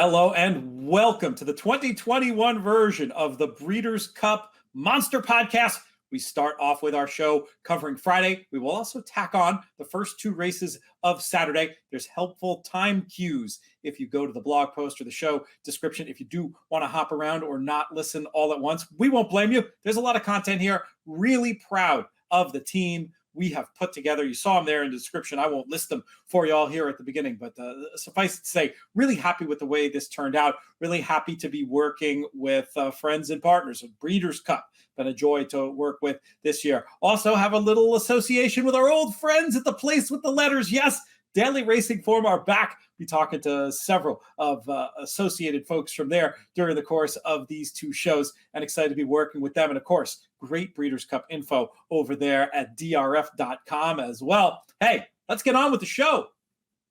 Hello and welcome to the 2021 version of the Breeders' Cup Monster Podcast. We start off with our show covering Friday. We will also tack on the first two races of Saturday. There's helpful time cues if you go to the blog post or the show description. If you do want to hop around or not listen all at once, we won't blame you. There's a lot of content here. Really proud of the team we have put together. You saw them there in the description. I won't list them for you all here at the beginning, but suffice it to say, really happy with the way this turned out. Really happy to be working with friends and partners of Breeders' Cup. Been a joy to work with this year. Also have a little association with our old friends at the place with the letters. Yes, Daily Racing Form are back. Be talking to several of associated folks from there during the course of these two shows, and excited to be working with them. And of course, great Breeders' Cup info over there at drf.com as well. Hey, let's get on with the show.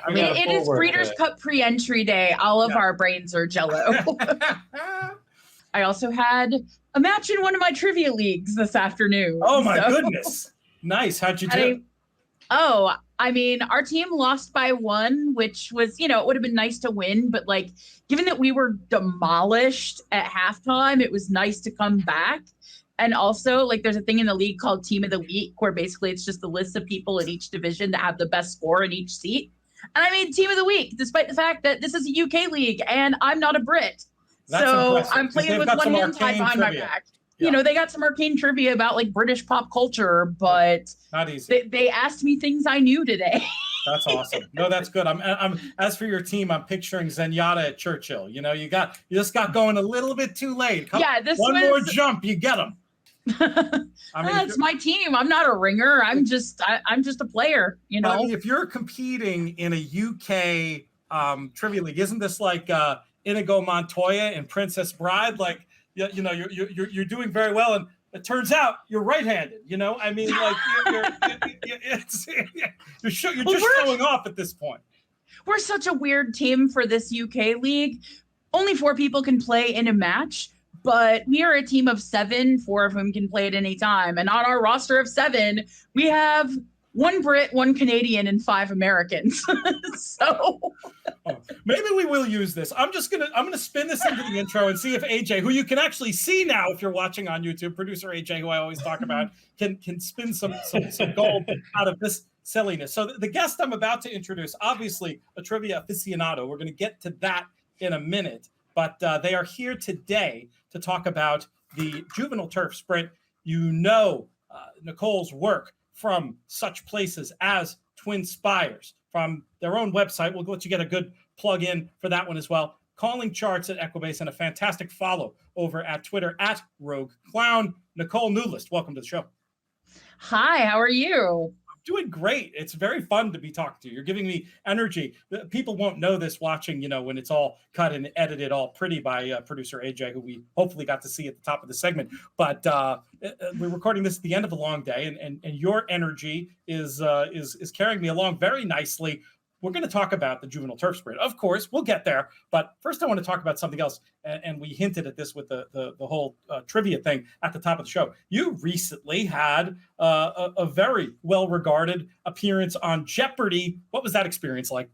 It is Breeders' Cup pre-entry day. All of our brains are jello. I also had a match in one of my trivia leagues this afternoon. Oh my goodness. Nice. How'd you do? Our team lost by 1, which was, it would have been nice to win. But given that we were demolished at halftime, it was nice to come back. And also, there's a thing in the league called Team of the Week, where basically it's just the list of people in each division that have the best score in each seat. And I made Team of the Week, despite the fact that this is a UK league and I'm not a Brit. That's so impressive, I'm playing with one hand tied behind my back. Yeah. They got some arcane trivia about British pop culture, but not easy. They asked me things I knew today. That's awesome. No, that's good. I'm as for your team, I'm picturing Zenyatta at Churchill. You just got going a little bit too late. One more jump, you get them. It's my team. I'm not a ringer. I'm just a player. If you're competing in a UK trivia league, isn't this like Inigo Montoya and Princess Bride? You're doing very well, and it turns out you're right-handed. You're just showing off at this point. We're such a weird team for this UK league. Only 4 people can play in a match, but we are a team of 7, 4 of whom can play at any time. And on our roster of 7, we have 1 Brit, 1 Canadian, and 5 Americans. Maybe we will use this. I'm gonna spin this into the intro and see if AJ, who you can actually see now if you're watching on YouTube, producer AJ, who I always talk about, can spin some gold out of this silliness. So the guest I'm about to introduce, obviously a trivia aficionado. We're going to get to that in a minute, but they are here today to talk about the Juvenile Turf Sprint. Nicolle's work from such places as Twin Spires, from their own website. We'll let you get a good plug in for that one as well. Calling charts at Equibase, and a fantastic follow over at Twitter at Rogue Clown. Nicolle Neulist, welcome to the show. Hi, how are you? Doing great. It's very fun to be talking to you. You're giving me energy. People won't know this watching, when it's all cut and edited all pretty by producer AJ, who we hopefully got to see at the top of the segment. But we're recording this at the end of a long day, and your energy is carrying me along very nicely. We're going to talk about the Juvenile Turf Sprint. Of course, we'll get there. But first, I want to talk about something else. And we hinted at this with the whole trivia thing at the top of the show. You recently had a very well-regarded appearance on Jeopardy! What was that experience like?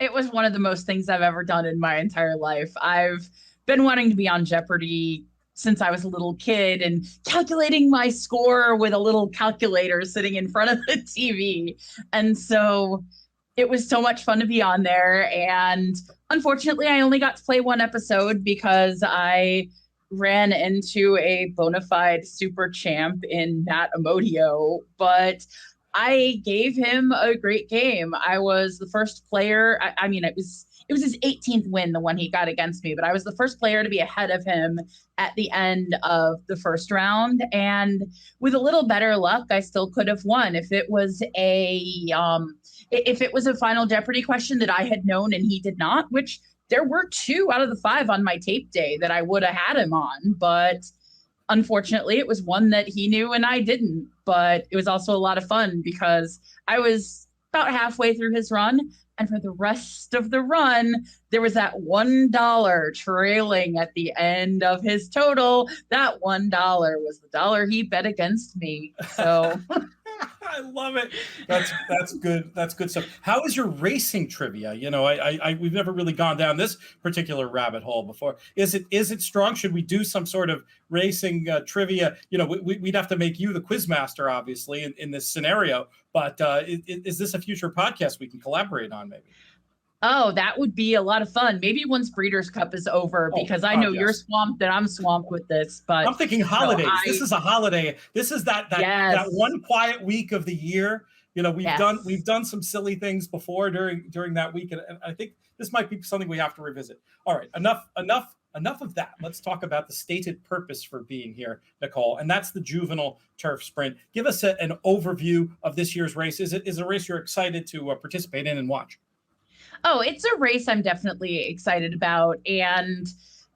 It was one of the most things I've ever done in my entire life. I've been wanting to be on Jeopardy! Since I was a little kid, and calculating my score with a little calculator sitting in front of the TV. And so it was so much fun to be on there. And unfortunately, I only got to play 1 episode because I ran into a bona fide super champ in Matt Amodio. But I gave him a great game. I was the first player. It was his 18th win, the one he got against me, but I was the first player to be ahead of him at the end of the first round. And with a little better luck, I still could have won. If it was a Final Jeopardy question that I had known and he did not, which there were 2 out of the 5 on my tape day that I would have had him on, but unfortunately it was one that he knew and I didn't. But it was also a lot of fun because I was about halfway through his run, and for the rest of the run, there was that $1 trailing at the end of his total. That $1 was the dollar he bet against me. So I love it. That's good. That's good stuff. How is your racing trivia? You know, we've never really gone down this particular rabbit hole before. Is it strong? Should we do some sort of racing trivia? You know, we'd have to make you the quiz master, obviously, in this scenario. But is this a future podcast we can collaborate on, maybe? Oh, that would be a lot of fun. Maybe once Breeders' Cup is over, because I know you're swamped and I'm swamped with this. But I'm thinking holidays. This is a holiday. This is that one quiet week of the year. You know, we've done some silly things before during that week, and I think this might be something we have to revisit. All right, enough of that. Let's talk about the stated purpose for being here, Nicolle, and that's the Juvenile Turf Sprint. Give us an overview of this year's race. Is it a race you're excited to participate in and watch? Oh, it's a race I'm definitely excited about. And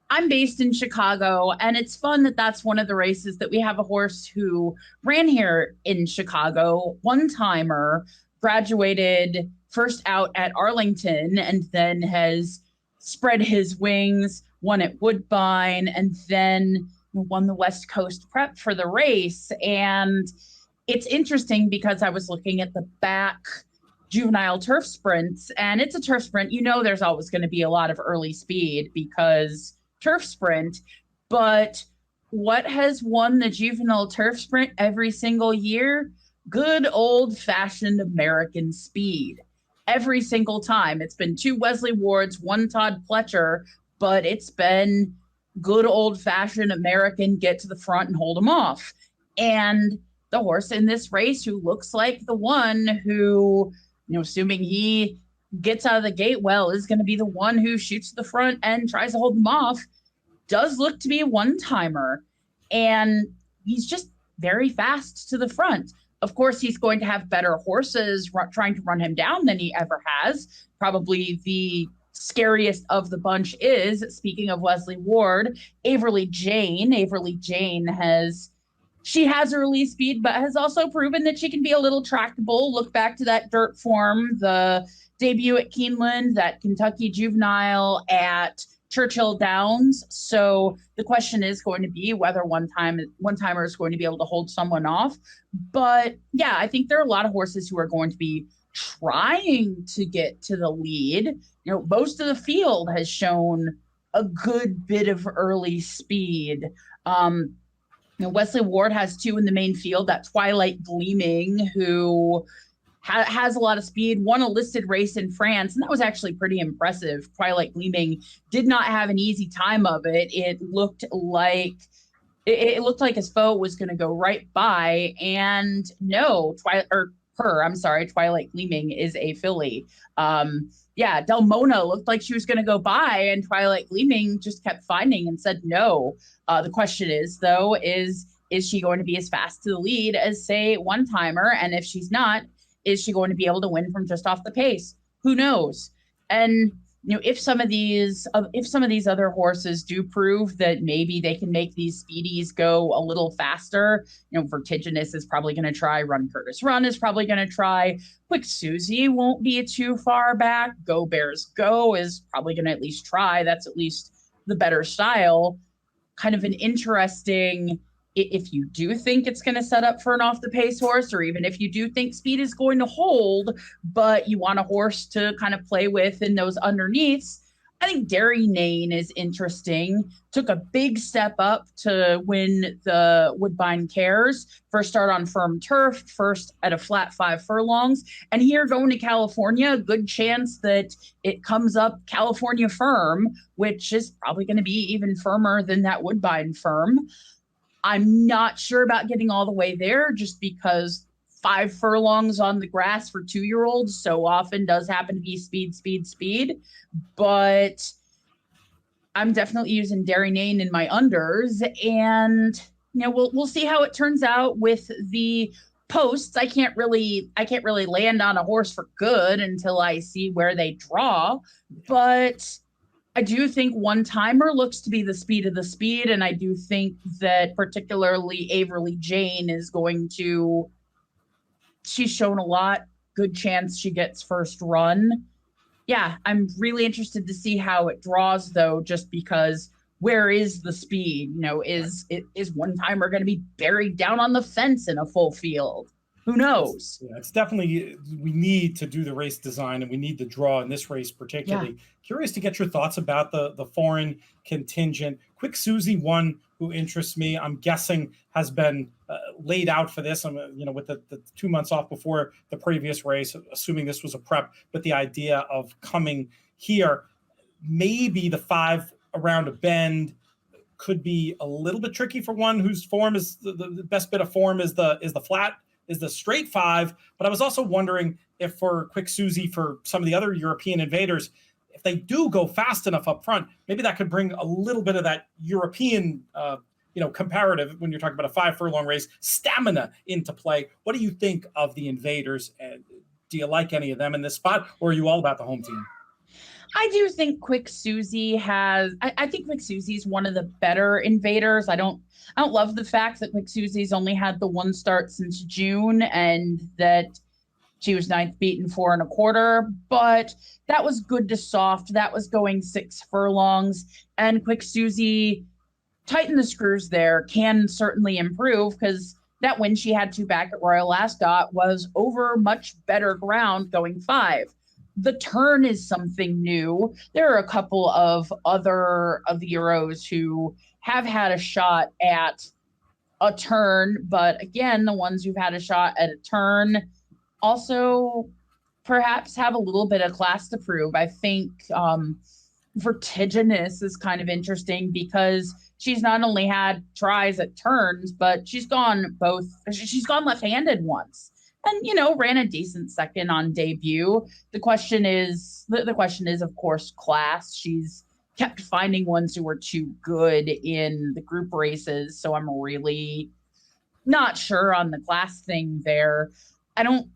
I'm based in Chicago, and it's fun that that's one of the races that we have a horse who ran here in Chicago, one-timer, graduated first out at Arlington, and then has spread his wings, won at Woodbine, and then won the West Coast prep for the race. And it's interesting because I was looking at the back Juvenile turf sprints, and it's a turf sprint. You know, there's always going to be a lot of early speed because turf sprint, but what has won the Juvenile turf sprint every single year? Good old fashioned American speed. Every single time. It's been 2 Wesley Wards, 1 Todd Pletcher, but it's been good old fashioned American get to the front and hold them off. And the horse in this race who looks like the one who, you know, assuming he gets out of the gate well, is going to be the one who shoots the front and tries to hold them off, does look to be a one-timer. And he's just very fast to the front. Of course, he's going to have better horses trying to run him down than he ever has. Probably the scariest of the bunch is, speaking of Wesley Ward, Averly Jane. Averly Jane has early speed, but has also proven that she can be a little tractable. Look back to that dirt form, the debut at Keeneland, that Kentucky Juvenile at Churchill Downs. So the question is going to be whether one-timer is going to be able to hold someone off. But yeah, I think there are a lot of horses who are going to be trying to get to the lead. You know, most of the field has shown a good bit of early speed. Wesley Ward has 2 in the main field, that Twilight Gleaming, who has a lot of speed, won a listed race in France, and that was actually pretty impressive. Twilight Gleaming did not have an easy time of it. It looked like his foe was going to go right by, and no, Twilight Gleaming is a filly. Del Mona looked like she was going to go by, and Twilight Gleaming just kept finding and said no. The question is, though, is she going to be as fast to the lead as, say, one-timer? And if she's not, is she going to be able to win from just off the pace? Who knows? And if some of these other horses do prove that maybe they can make these speedies go a little faster, Vertiginous is probably going to try. Run Curtis Run is probably going to try. Quick Susie won't be too far back. Go Bears Go is probably going to at least try. That's at least the better style. Kind of an interesting, if you do think it's going to set up for an off-the-pace horse, or even if you do think speed is going to hold, but you want a horse to kind of play with in those underneaths, I think Dairy Nane is interesting. Took a big step up to win the Woodbine Cares. First start on firm turf, first at a flat 5 furlongs. And here going to California, good chance that it comes up California firm, which is probably going to be even firmer than that Woodbine firm. I'm not sure about getting all the way there just because 5 furlongs on the grass for 2-year-olds so often does happen to be speed. But I'm definitely using Dairy Nane in my unders, and we'll see how it turns out with the posts. I can't really land on a horse for good until I see where they draw, but I do think one-timer looks to be the speed of the speed, and I do think that particularly Averly Jane is going to – she's shown a lot. Good chance she gets first run. Yeah, I'm really interested to see how it draws, though, just because where is the speed? Is one-timer going to be buried down on the fence in a full field? Who knows? It's definitely, we need to do the race design, and we need the draw in this race particularly. Yeah. Curious to get your thoughts about the foreign contingent. Quick Susie, one who interests me, I'm guessing has been laid out for this. With the 2 months off before the previous race, assuming this was a prep, but the idea of coming here, maybe the 5 around a bend could be a little bit tricky for one whose form is the best bit of form is the flat, is the straight 5. But I was also wondering if for Quick Susie, for some of the other European invaders, if they do go fast enough up front, maybe that could bring a little bit of that European, comparative, when you're talking about a 5 furlong race, stamina into play. What do you think of the invaders? And do you like any of them in this spot, or are you all about the home team? I do think Quick Susie I think Quick Susie's one of the better invaders. I don't love the fact that Quick Susie's only had the 1 start since June, and that she was 9th beaten 4 1/4, but that was good to soft. That was going 6 furlongs, and Quick Susie tighten the screws there, can certainly improve, because that win she had to back at Royal Ascot was over much better ground going 5. The turn is something new. There are a couple of other of the Euros who have had a shot at a turn, but again, the ones who've had a shot at a turn also perhaps have a little bit of class to prove. I think Vertiginous is kind of interesting because she's not only had tries at turns, but she's gone left-handed once, and ran a decent second on debut. The question is, of course, class. She's kept finding ones who were too good in the group races, so I'm really not sure on the class thing there. I don't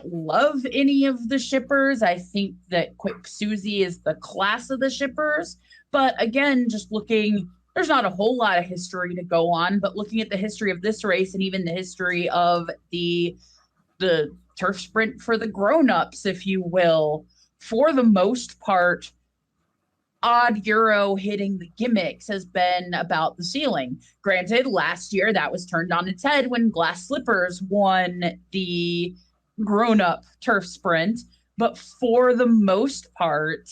love any of the shippers. I think that Quick Susie is the class of the shippers, but again, just looking, there's not a whole lot of history to go on, but looking at the history of this race and even the history of the turf sprint for the grown-ups, if you will, for the most part, odd Euro hitting the gimmicks has been about the ceiling. Granted, last year that was turned on its head when Glass Slippers won the grown-up turf sprint, but for the most part,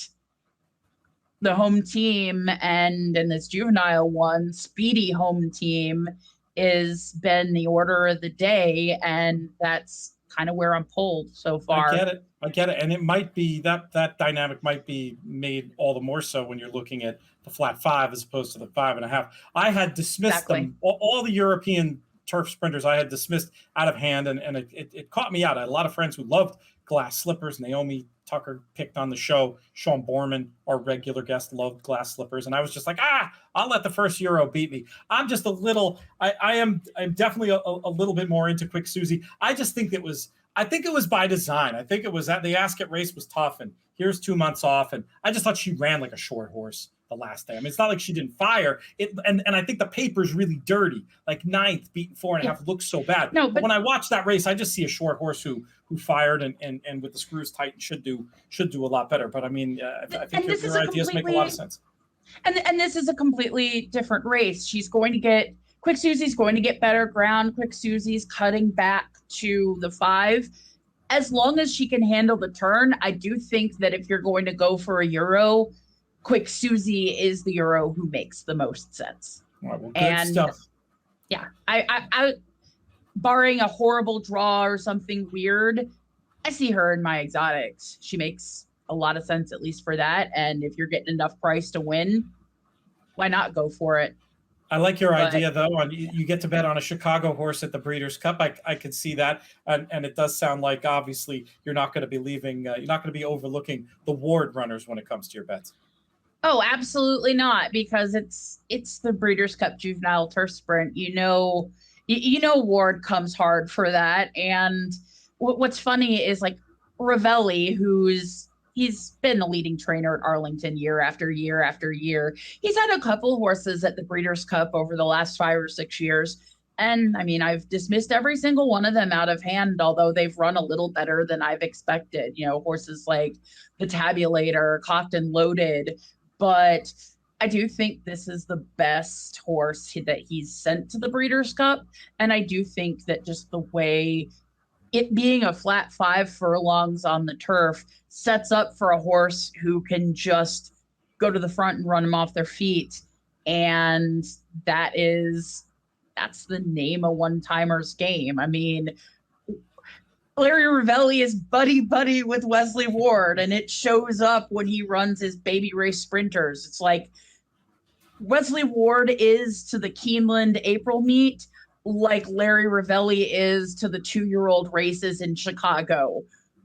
the home team and in this juvenile one, speedy home team, is been the order of the day, and that's kind of where I'm pulled so far. I get it. And it might be that dynamic might be made all the more so when you're looking at the flat 5 as opposed to the 5.5. I had dismissed them, all the European turf sprinters I had dismissed out of hand, and it caught me out. I had a lot of friends who loved Glass Slippers. Naomi Tucker picked on the show. Sean Borman, our regular guest, loved Glass Slippers, and I was just like, I'll let the first Euro beat me. I'm just a little, I'm definitely a little bit more into Quick Susie. I just think it was by design. I think it was that the Ascot race was tough, and here's 2 months off, and I just thought she ran like a short horse the last day. I mean, it's not like she didn't fire it, and I think the paper's really dirty. Like 9th beaten 4.5 looks so bad. No, but when I watch that race, I just see a short horse who fired and with the screws tight should do a lot better. But I mean, I think your ideas make a lot of sense. And this is a completely different race. Quick Susie's going to get better ground. Quick Susie's cutting back to the 5. As long as she can handle the turn, I do think that if you're going to go for a Euro, Quick Susie is the Euro who makes the most sense. All right, well, good stuff. Yeah, I barring a horrible draw or something weird, I see her in my exotics. She makes a lot of sense, at least for that. And if you're getting enough price to win, why not go for it? I like your idea, though. You get to bet on a Chicago horse at the Breeders' Cup. I could see that, and it does sound like obviously you're not going to be leaving. You're not going to be overlooking the Ward runners when it comes to your bets. Oh, absolutely not, because it's the Breeders' Cup Juvenile Turf Sprint. Ward comes hard for that. And what's funny is like Ravelli, he's been the leading trainer at Arlington year after year after year. He's had a couple horses at the Breeders' Cup over the last 5 or 6 years. And I mean, I've dismissed every single one of them out of hand, although they've run a little better than I've expected. Horses like the Tabulator, Cocked and Loaded. But I do think this is the best horse that he's sent to the Breeders' Cup. And I do think that just the way it being a flat 5 furlongs on the turf sets up for a horse who can just go to the front and run them off their feet. And that's the name of one-timer's game. I mean, Larry Ravelli is buddy with Wesley Ward, and it shows up when he runs his baby race sprinters. It's like Wesley Ward is to the Keeneland April meet like Larry Ravelli is to the 2-year-old races in Chicago.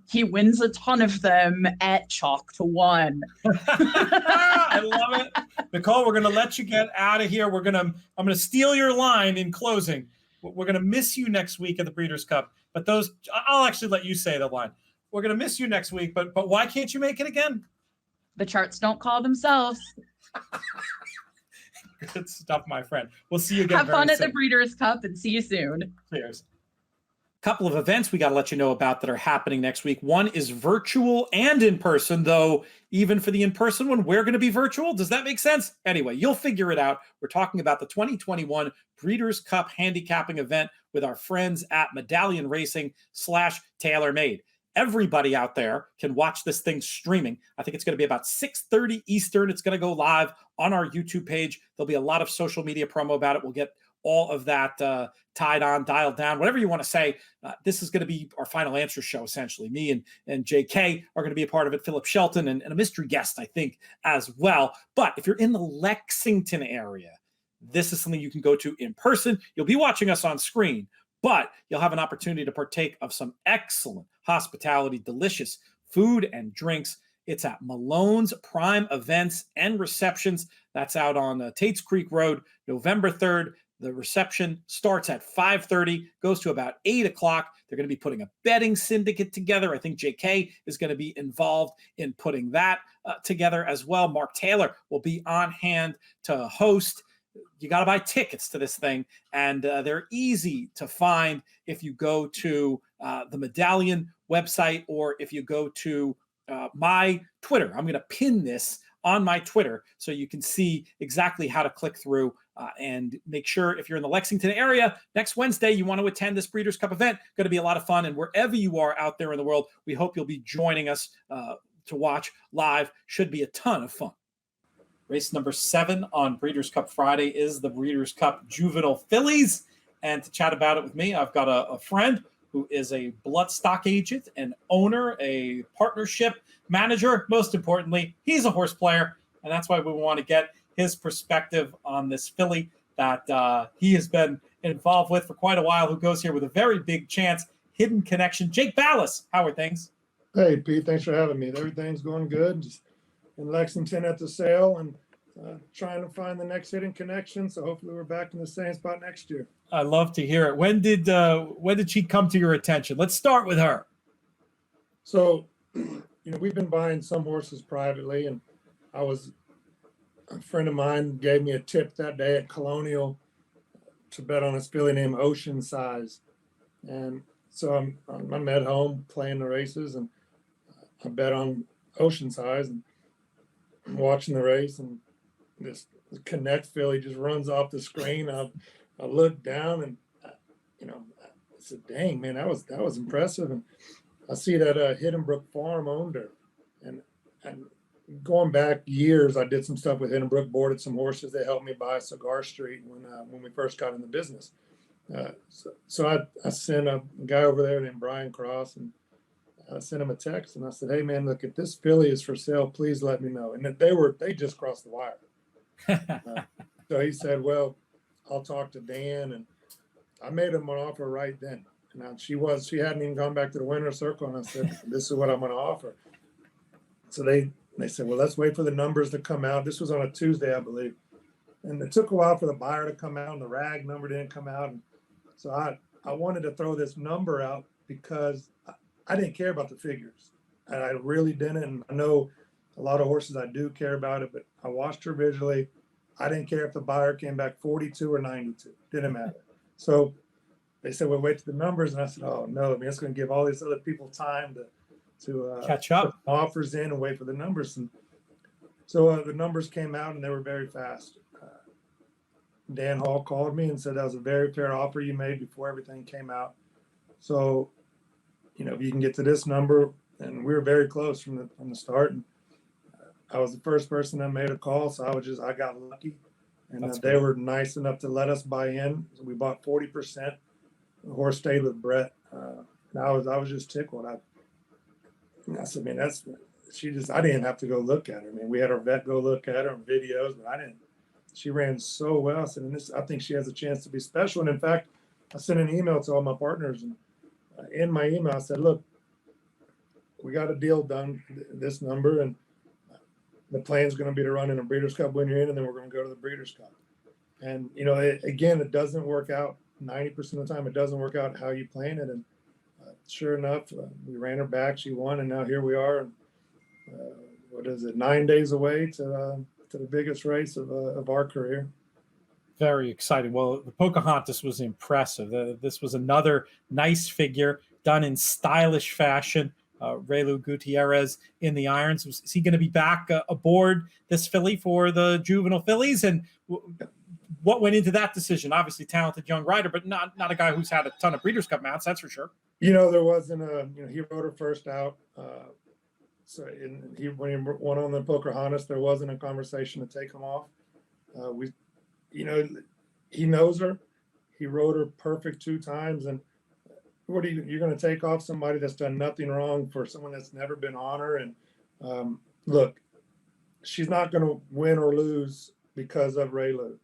He wins a ton of them at chalk to 1. I love it. Nicolle, we're going to let you get out of here. I'm going to steal your line in closing. We're going to miss you next week at the Breeders' Cup. But I'll actually let you say the line. We're going to miss you next week, but why can't you make it again? The charts don't call themselves. Good stuff, my friend. We'll see you again. Have fun at the Breeders' Cup and see you soon. Cheers. Couple of events we got to let you know about that are happening next week. One is virtual and in person, though even for the in-person one, we're going to be virtual. Does that make sense? Anyway, you'll figure it out. We're talking about the 2021 Breeders' Cup handicapping event with our friends at Medallion Racing / TaylorMade. Everybody out there can watch this thing streaming. I think it's going to be about 6:30 Eastern. It's going to go live on our YouTube page. There'll be a lot of social media promo about it. We'll get all of that tied on, dialed down, whatever you want to say. This is going to be our final answer show, essentially. Me and JK are going to be a part of it, Philip Shelton, and a mystery guest, I think, as well. But if you're in the Lexington area, this is something you can go to in person. You'll be watching us on screen, but you'll have an opportunity to partake of some excellent hospitality, delicious food and drinks. It's at Malone's Prime Events and Receptions. That's out on Tates Creek Road, November 3rd. The reception starts at 5:30, goes to about 8 o'clock. They're going to be putting a betting syndicate together. I think JK is going to be involved in putting that together as well. Mark Taylor will be on hand to host. You got to buy tickets to this thing, and they're easy to find if you go to the Medallion website or if you go to my Twitter. I'm going to pin this on my Twitter so you can see exactly how to click through and make sure if you're in the Lexington area next Wednesday, you want to attend this Breeders' Cup event. Going to be a lot of fun. And wherever you are out there in the world, we hope you'll be joining us to watch live. Should be a ton of fun. Race number 7 on Breeders' Cup Friday is the Breeders' Cup Juvenile Fillies. And to chat about it with me, I've got a friend who is a bloodstock agent, an owner, a partnership manager. Most importantly, he's a horse player. And that's why we want to get his perspective on this filly that he has been involved with for quite a while, who goes here with a very big chance. Hidden Connection. Jake Ballis, how are things? Hey, Pete, thanks for having me. Everything's going good. Just in Lexington at the sale and trying to find the next Hidden Connection. So hopefully we're back in the same spot next year. I love to hear it. When did she come to your attention? Let's start with her. So, we've been buying some horses privately, and a friend of mine gave me a tip that day at Colonial to bet on this filly named Ocean Size. And so I'm at home playing the races, and I bet on Ocean Size and I'm watching the race, and this Connect filly just runs off the screen. I look down and, I said, dang, man, that was impressive. And I see that Hiddenbrook Farm owned her. And going back years, I did some stuff with Hiddenbrook, boarded some horses. They helped me buy Cigar Street when we first got in the business. So I sent a guy over there named Brian Cross, and I sent him a text, and I said, hey, man, look, if this filly is for sale, please let me know. And they just crossed the wire. So he said, well, I'll talk to Dan. And I made him an offer right then. And she hadn't even gone back to the winner's circle. And I said, this is what I'm going to offer. So they said, well, let's wait for the numbers to come out. This was on a Tuesday, I believe. And it took a while for the buyer to come out, and the RAG number didn't come out. And so I wanted to throw this number out because I didn't care about the figures. And I really didn't. And I know a lot of horses, I do care about it, but I watched her visually. I didn't care if the buyer came back 42 or 92. Didn't matter. So they said, well, wait to the numbers. And I said, oh, no, I mean, it's going to give all these other people time to catch up, put offers in and wait for the numbers. And so the numbers came out, and they were very fast. Dan Hall called me and said that was a very fair offer you made before everything came out. So if you can get to this number, and we were very close from the start. And I was the first person that made a call, so I got lucky, and they were nice enough to let us buy in. So we bought 40%. The horse stayed with Brett, and I was just tickled. I said, man, I didn't have to go look at her. I mean, we had our vet go look at her on videos, but I didn't. She ran so well. I said, I think she has a chance to be special. And in fact, I sent an email to all my partners, and in my email, I said, look, we got a deal done, this number, and the plan's going to be to run in a Breeders' Cup when you're in, and then we're going to go to the Breeders' Cup. And, it doesn't work out 90% of the time. It doesn't work out how you plan it. And sure enough, we ran her back. She won, and now here we are. And, 9 days away to the biggest race of our career. Very exciting. Well, the Pocahontas was impressive. This was another nice figure done in stylish fashion. Mailloux Gutierrez in the irons. Is he going to be back aboard this filly for the juvenile fillies? And what went into that decision? Obviously, talented young rider, but not a guy who's had a ton of Breeders' Cup mounts, that's for sure. There wasn't he rode her first out. When he won on the Pocahontas, there wasn't a conversation to take him off. He knows her. He rode her perfect 2 times. And you're going to take off somebody that's done nothing wrong for someone that's never been on her. And look, she's not going to win or lose because of Mailloux.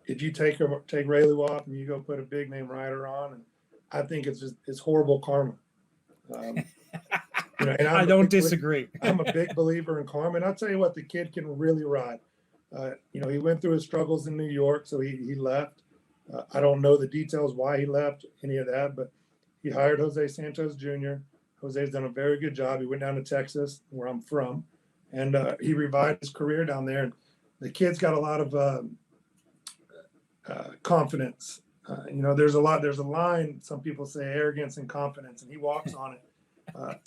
If you take Mailloux off and you go put a big name rider on, and I think it's horrible karma. And I don't disagree. I'm a big believer in karma, and I'll tell you what, the kid can really ride. He went through his struggles in New York, so he left. I don't know the details why he left, any of that, but he hired Jose Santos Jr. Jose's done a very good job. He went down to Texas, where I'm from, and he revived his career down there. And the kid's got a lot of confidence. There's a line, some people say arrogance and confidence, and he walks on it.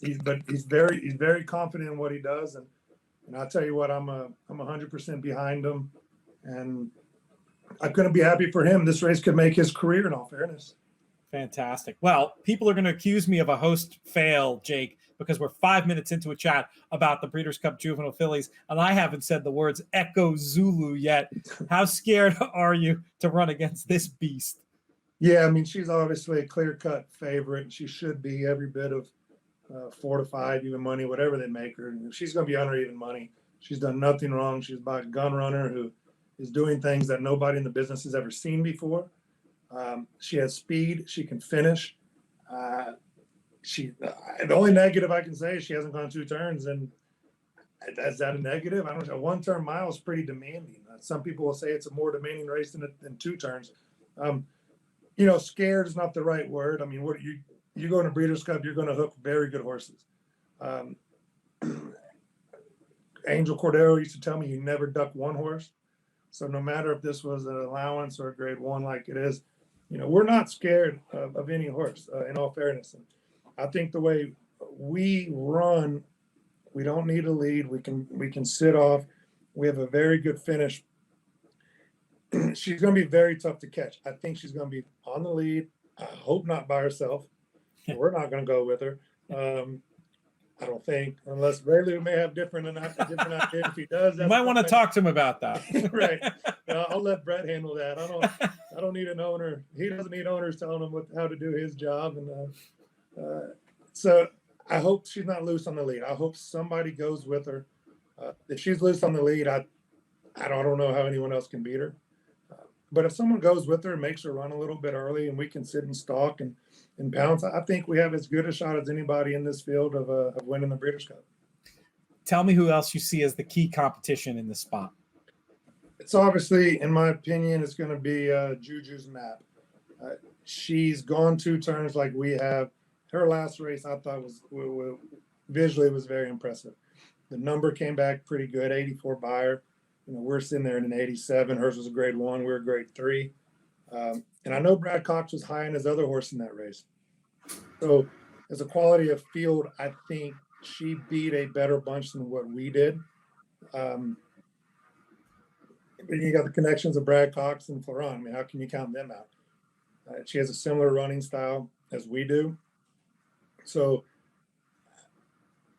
He's very confident in what he does, and I'll tell you what, I'm 100% behind him, and I couldn't be happy for him. This race could make his career, in all fairness. Fantastic. Well, people are going to accuse me of a host fail, Jake, because we're 5 minutes into a chat about the Breeders' Cup Juvenile Fillies, and I haven't said the words Echo Zulu yet. How scared are you to run against this beast? Yeah, I mean, she's obviously a clear-cut favorite. She should be every bit of 4 to 5 even money, whatever they make her. She's going to be under even money. She's done nothing wrong. She's by a gun runner who is doing things that nobody in the business has ever seen before. She has speed. She can finish. The only negative I can say is she hasn't gone 2 turns. And is that a negative? I don't know. A 1-turn mile is pretty demanding. Some people will say it's a more demanding race than 2 turns. Scared is not the right word. I mean, you go in a Breeders' Cup, you're going to hook very good horses. Angel Cordero used to tell me you never duck one horse. So no matter if this was an allowance or a grade 1 like it is, we're not scared of any horse, in all fairness. And I think the way we run, we don't need a lead. We can sit off. We have a very good finish. She's going to be very tough to catch. I think she's going to be on the lead. I hope not by herself. We're not going to go with her. I don't think, unless Mailloux may have different ideas. If he does, you might want to talk to him about that. Right. I'll let Brett handle that. I don't need an owner. He doesn't need owners telling him how to do his job. And so I hope she's not loose on the lead. I hope somebody goes with her. If she's loose on the lead, I don't know how anyone else can beat her. But if someone goes with her and makes her run a little bit early, and we can sit and stalk and pounce, I think we have as good a shot as anybody in this field of winning the Breeders' Cup. Tell me who else you see as the key competition in this spot. It's obviously, in my opinion, it's going to be Juju's Map. She's gone 2 turns like we have. Her last race I thought was visually was very impressive. The number came back pretty good, 84 buyer. We're sitting there in an 87. Hers was a grade 1. We were grade 3. And I know Brad Cox was high on his other horse in that race. So as a quality of field, I think she beat a better bunch than what we did. You got the connections of Brad Cox and Florent. I mean, how can you count them out? She has a similar running style. as we do. So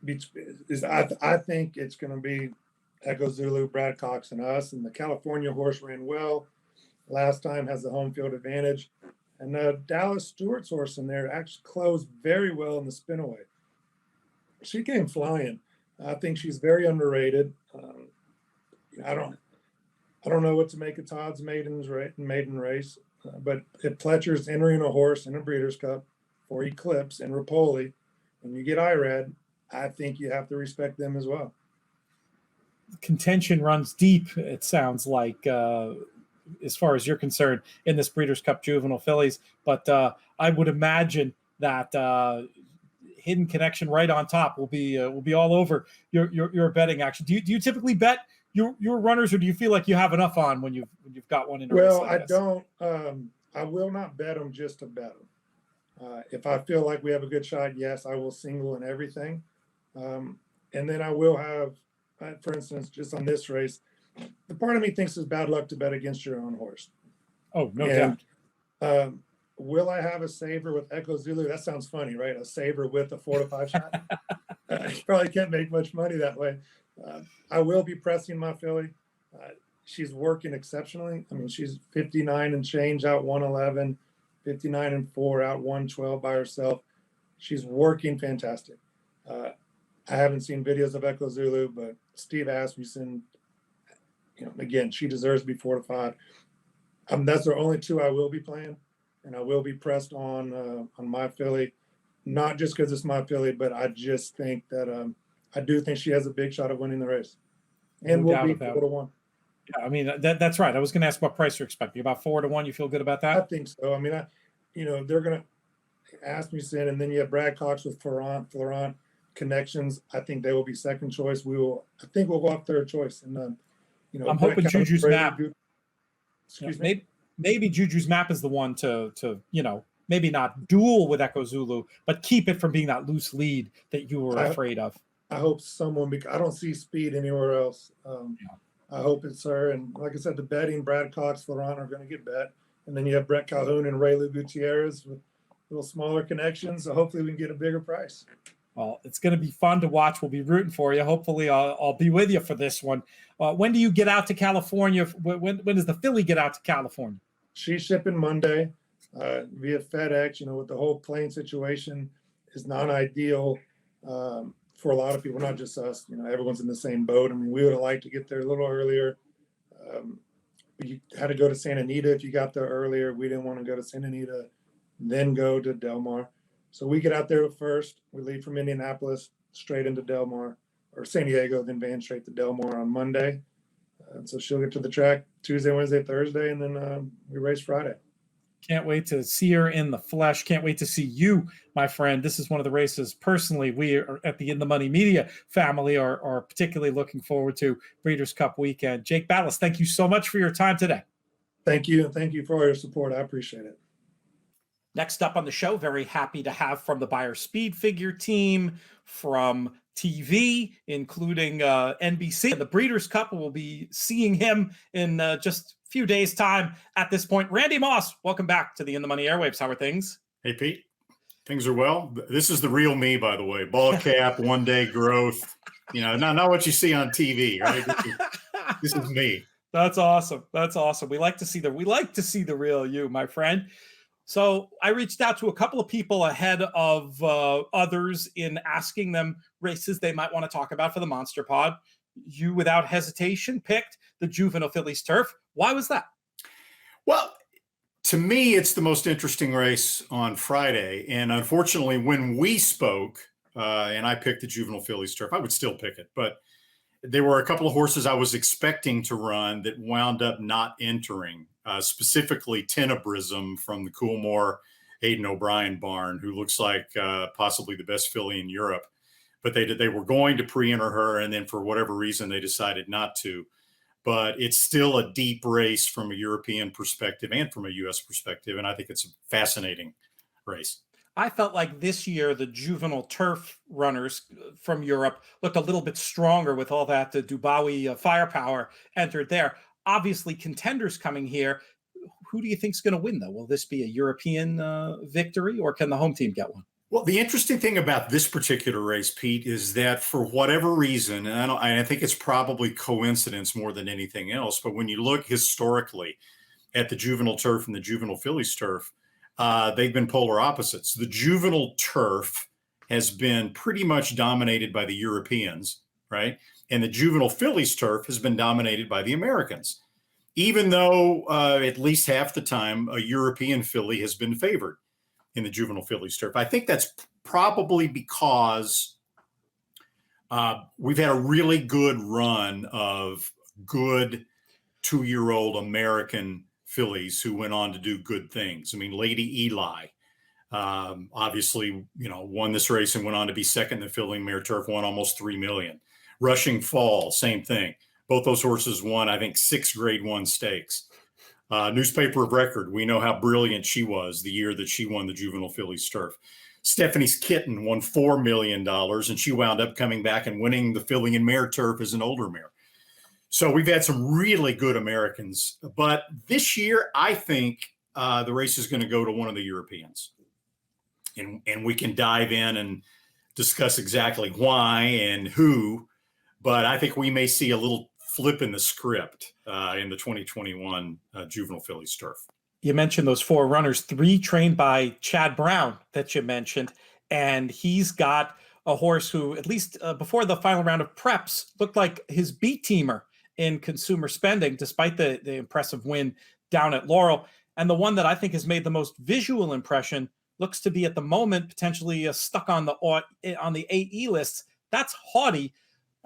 I think it's going to be Echo Zulu, Brad Cox, and us. And the California horse ran well last time, has the home field advantage. And Dallas Stewart's horse in there actually closed very well in the spinaway. She came flying. I think she's very underrated. I don't know what to make of Todd's maiden race, but if Pletcher's entering a horse in a Breeders' Cup for Eclipse and Rapoli, and you get IRAD, I think you have to respect them as well. Contention runs deep, it sounds like, as far as you're concerned, in this Breeders' Cup Juvenile Fillies. But I would imagine that Hidden Connection right on top will be all over your betting action. Do you typically bet your runners, or do you feel like you have enough on when you've got one in a race like I this? don't. I will not bet them just to bet them. If I feel like we have a good shot, yes, I will single in everything. And then I will have, for instance, just on this race, the part of me thinks it's bad luck to bet against your own horse. Oh, no doubt. Will I have a saver with Echo Zulu? That sounds funny, right? A saver with a 4 to 5 shot. You probably can't make much money that way. I will be pressing my filly. She's working exceptionally. I mean, she's 59 and change out 111, 59 and 4 out 112 by herself. She's working fantastic. I haven't seen videos of Echo Zulu, but Steve Asmussen, again, she deserves to be 4 to 5. That's the only two I will be playing, and I will be pressed on my filly, not just because it's my filly, but I just think that I do think she has a big shot of winning the race, and No will be doubt 4 to 1. Yeah, I mean that's right. I was going to ask what price you're expecting. About 4 to 1. You feel good about that? I think so. I mean, they're going to Asmussen, and then you have Brad Cox with Florent connections. I think they will be second choice. I think we'll go up third choice, and I'm hoping Juju's map. Excuse me. Maybe Juju's map is the one to maybe not duel with Echo Zulu, but keep it from being that loose lead that you were afraid of. I hope someone, because I don't see speed anywhere else. I hope it's her. And like I said, the betting, Brad Cox, Florent are going to get bet. And then you have Brett Calhoun and Raylu Gutierrez with little smaller connections. So hopefully we can get a bigger price. Well, it's going to be fun to watch. We'll be rooting for you. Hopefully I'll be with you for this one. When do you get out to California? When does the filly get out to California? She's shipping Monday via FedEx. With the whole plane situation is not ideal for a lot of people, not just us. Everyone's in the same boat. I mean, we would have liked to get there a little earlier. You had to go to Santa Anita if you got there earlier. We didn't want to go to Santa Anita, then go to Del Mar. So we get out there first. We leave from Indianapolis straight into Del Mar or San Diego, then van straight to Del Mar on Monday. So she'll get to the track Tuesday, Wednesday, Thursday, and then we race Friday. Can't wait to see her in the flesh. Can't wait to see you, my friend. This is one of the races personally we are at the In the Money Media family are particularly looking forward to, Breeders' Cup weekend. Jake Ballis, thank you so much for your time today. Thank you. And thank you for all your support. I appreciate it. Next up on the show, very happy to have from the Beyer Speed Figure team, from TV, including NBC. And the Breeders' Cup, will be seeing him in just a few days' time at this point. Randy Moss, welcome back to the In the Money airwaves. How are things? Hey, Pete. Things are well. This is the real me, by the way. Ball cap, one-day growth. Not what you see on TV, right? This is me. That's awesome. That's awesome. We like to see the real you, my friend. So I reached out to a couple of people ahead of others in asking them races they might want to talk about for the Monster Pod. You, without hesitation, picked the Juvenile Fillies Turf. Why was that? Well, to me, it's the most interesting race on Friday. And unfortunately, when we spoke, and I picked the Juvenile Fillies Turf, I would still pick it. But there were a couple of horses I was expecting to run that wound up not entering. Specifically Tenebrism from the Coolmore Aidan O'Brien barn, who looks like possibly the best filly in Europe. But they were going to pre-enter her, and then for whatever reason, they decided not to. But it's still a deep race from a European perspective and from a U.S. perspective, and I think it's a fascinating race. I felt like this year the juvenile turf runners from Europe looked a little bit stronger with all that Dubawi firepower entered there. Obviously, contenders coming here. Who do you think is going to win, though? Will this be a European victory, or can the home team get one? Well, the interesting thing about this particular race, Pete, is that for whatever reason, and I think it's probably coincidence more than anything else, but when you look historically at the juvenile turf and the juvenile Fillies turf, they've been polar opposites. The juvenile turf has been pretty much dominated by the Europeans, right? And the juvenile Fillies turf has been dominated by the Americans, even though at least half the time a European filly has been favored in the juvenile Fillies turf. I think that's probably because we've had a really good run of good 2-year-old American fillies who went on to do good things. I mean, Lady Eli, obviously, won this race and went on to be second in the Filly Mare Turf, won almost $3 million. Rushing Fall, same thing. Both those horses won, I think, 6 Grade 1 stakes. Newspaper of Record, we know how brilliant she was the year that she won the juvenile Fillies turf. Stephanie's Kitten won $4 million, and she wound up coming back and winning the Filly and Mare turf as an older mare. So we've had some really good Americans. But this year, I think the race is going to go to one of the Europeans. And we can dive in and discuss exactly why and who. But I think we may see a little flip in the script in the 2021 juvenile Fillies turf. You mentioned those 4 runners, 3 trained by Chad Brown that you mentioned, and he's got a horse who, at least before the final round of preps, looked like his beat teamer in consumer spending, despite the impressive win down at Laurel. And the one that I think has made the most visual impression looks to be at the moment potentially stuck on the AE lists. That's Haughty.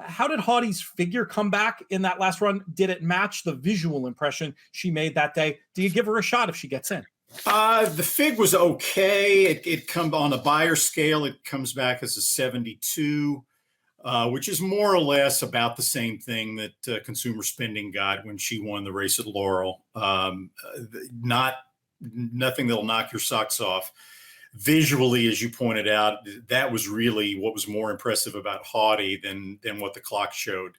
How did Haughty's figure come back in that last run? Did it match the visual impression she made that day? Do you give her a shot if she gets in? The fig was okay. It comes on the buyer scale. It comes back as a 72, which is more or less about the same thing that consumer spending got when she won the race at Laurel. Nothing that'll knock your socks off. Visually, as you pointed out, that was really what was more impressive about Haughty than what the clock showed.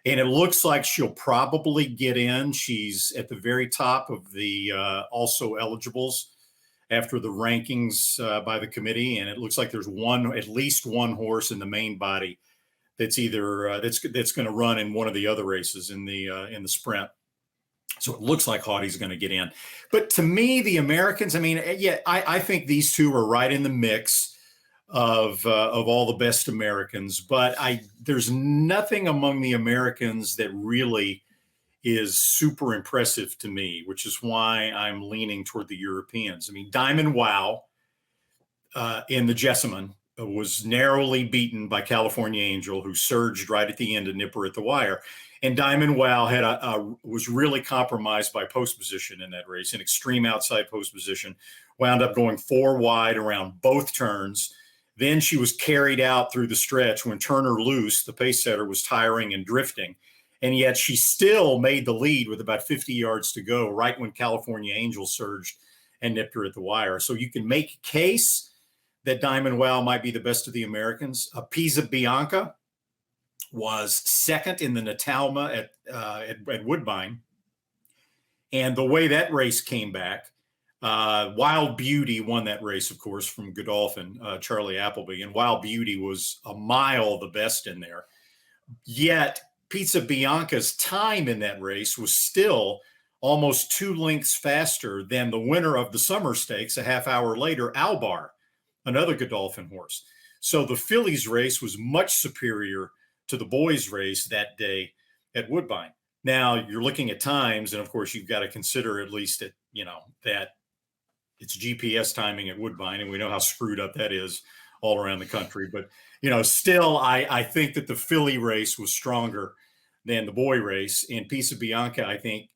And it looks like she'll probably get in. She's at the very top of the also eligibles after the rankings by the committee. And it looks like there's at least one horse in the main body that's either that's going to run in one of the other races in the sprint. So it looks like Haughty's going to get in. But to me, the Americans, I mean, yeah, I think these two are right in the mix of all the best Americans. But there's nothing among the Americans that really is super impressive to me, which is why I'm leaning toward the Europeans. I mean, Diamond Wow in the Jessamine was narrowly beaten by California Angel, who surged right at the end to nip her at the wire. And Diamond Wow was really compromised by post position in that race, an extreme outside post position, wound up going 4 wide around both turns. Then she was carried out through the stretch when Turner Loose, the pace setter, was tiring and drifting. And yet she still made the lead with about 50 yards to go, right when California Angel surged and nipped her at the wire. So you can make a case that Diamond Wow might be the best of the Americans. Pisa Bianca was second in the Natalma at Woodbine. And the way that race came back, Wild Beauty won that race, of course, from Godolphin, Charlie Appleby. And Wild Beauty was a mile the best in there. Yet Pizza Bianca's time in that race was still almost 2 lengths faster than the winner of the Summer Stakes a half hour later, Albar, another Godolphin horse. So the Fillies race was much superior to the boys race that day at Woodbine. Now you're looking at times, and of course you've got to consider at least that it's GPS timing at Woodbine, and we know how screwed up that is all around the country. But still, I think that the filly race was stronger than the boy race. And Pisa Bianca, I think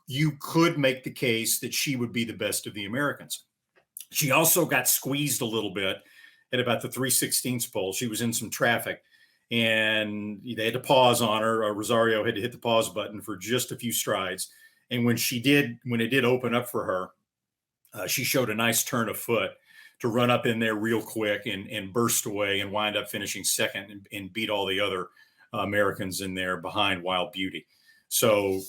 you could make the case that she would be the best of the Americans. She also got squeezed a little bit at about the 3/16 pole. She was in some traffic, and they had to pause on her. Rosario had to hit the pause button for just a few strides. And when it did open up for her, she showed a nice turn of foot to run up in there real quick and burst away and wind up finishing second and beat all the other Americans in there behind Wild Beauty. So,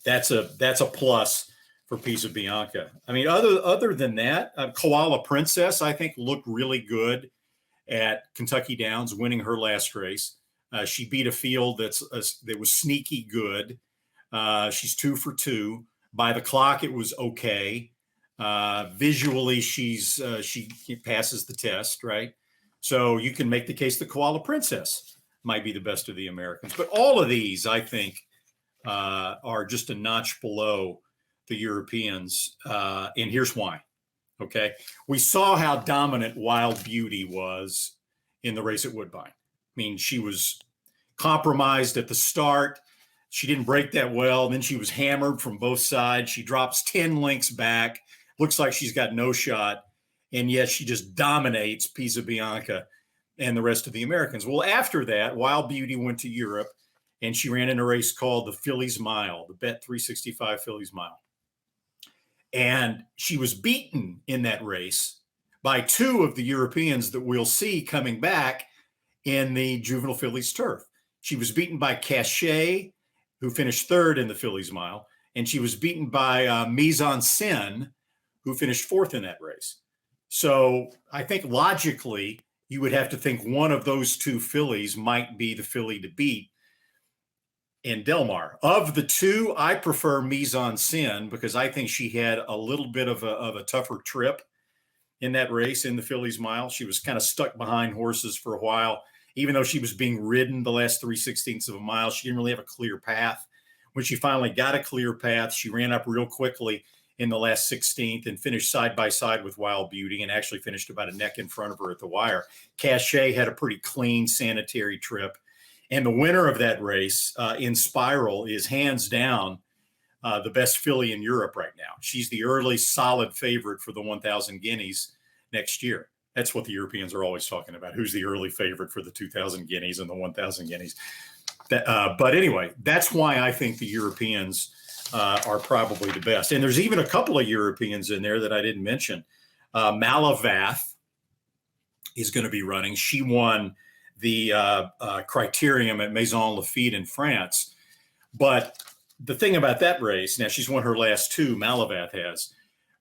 that's a plus for Pisa Bianca. I mean, other than that, Koala Princess, I think, looked really good at Kentucky Downs, winning her last race. She beat a field that was sneaky good. She's 2 for 2. By the clock, it was okay. Visually, she passes the test, right? So you can make the case the Koala Princess might be the best of the Americans. But all of these, I think, are just a notch below the Europeans. And here's why. Okay. We saw how dominant Wild Beauty was in the race at Woodbine. I mean, she was compromised at the start. She didn't break that well. Then she was hammered from both sides. She drops 10 lengths back. Looks like she's got no shot. And yet she just dominates Pisa Bianca and the rest of the Americans. Well, after that, Wild Beauty went to Europe and she ran in a race called the Fillies Mile, the Bet 365 Fillies Mile. And she was beaten in that race by 2 of the Europeans that we'll see coming back in the Juvenile Fillies Turf. She was beaten by Cachet, who finished 3rd in the Fillies Mile, and she was beaten by Mise en Scène, who finished 4th in that race. So I think logically, you would have to think one of those 2 fillies might be the filly to beat in Del Mar. Of the 2, I prefer Mise en Scène because I think she had a little bit of a tougher trip in that race in the Fillies Mile. She was kind of stuck behind horses for a while. Even though she was being ridden the last 3/16 of a mile, she didn't really have a clear path. When she finally got a clear path, she ran up real quickly in the last 16th and finished side by side with Wild Beauty and actually finished about a neck in front of her at the wire. Cachet had a pretty clean, sanitary trip. And the winner of that race in Spiral is hands down the best filly in Europe right now. She's the early solid favorite for the 1,000 guineas next year. That's what the Europeans are always talking about. Who's the early favorite for the 2,000 guineas and the 1,000 guineas? But anyway, that's why I think the Europeans are probably the best. And there's even a couple of Europeans in there that I didn't mention. Mailloux is going to be running. She won the Criterium at Maison Lafitte in France. But the thing about that race, now she's won her last 2, Mailloux has.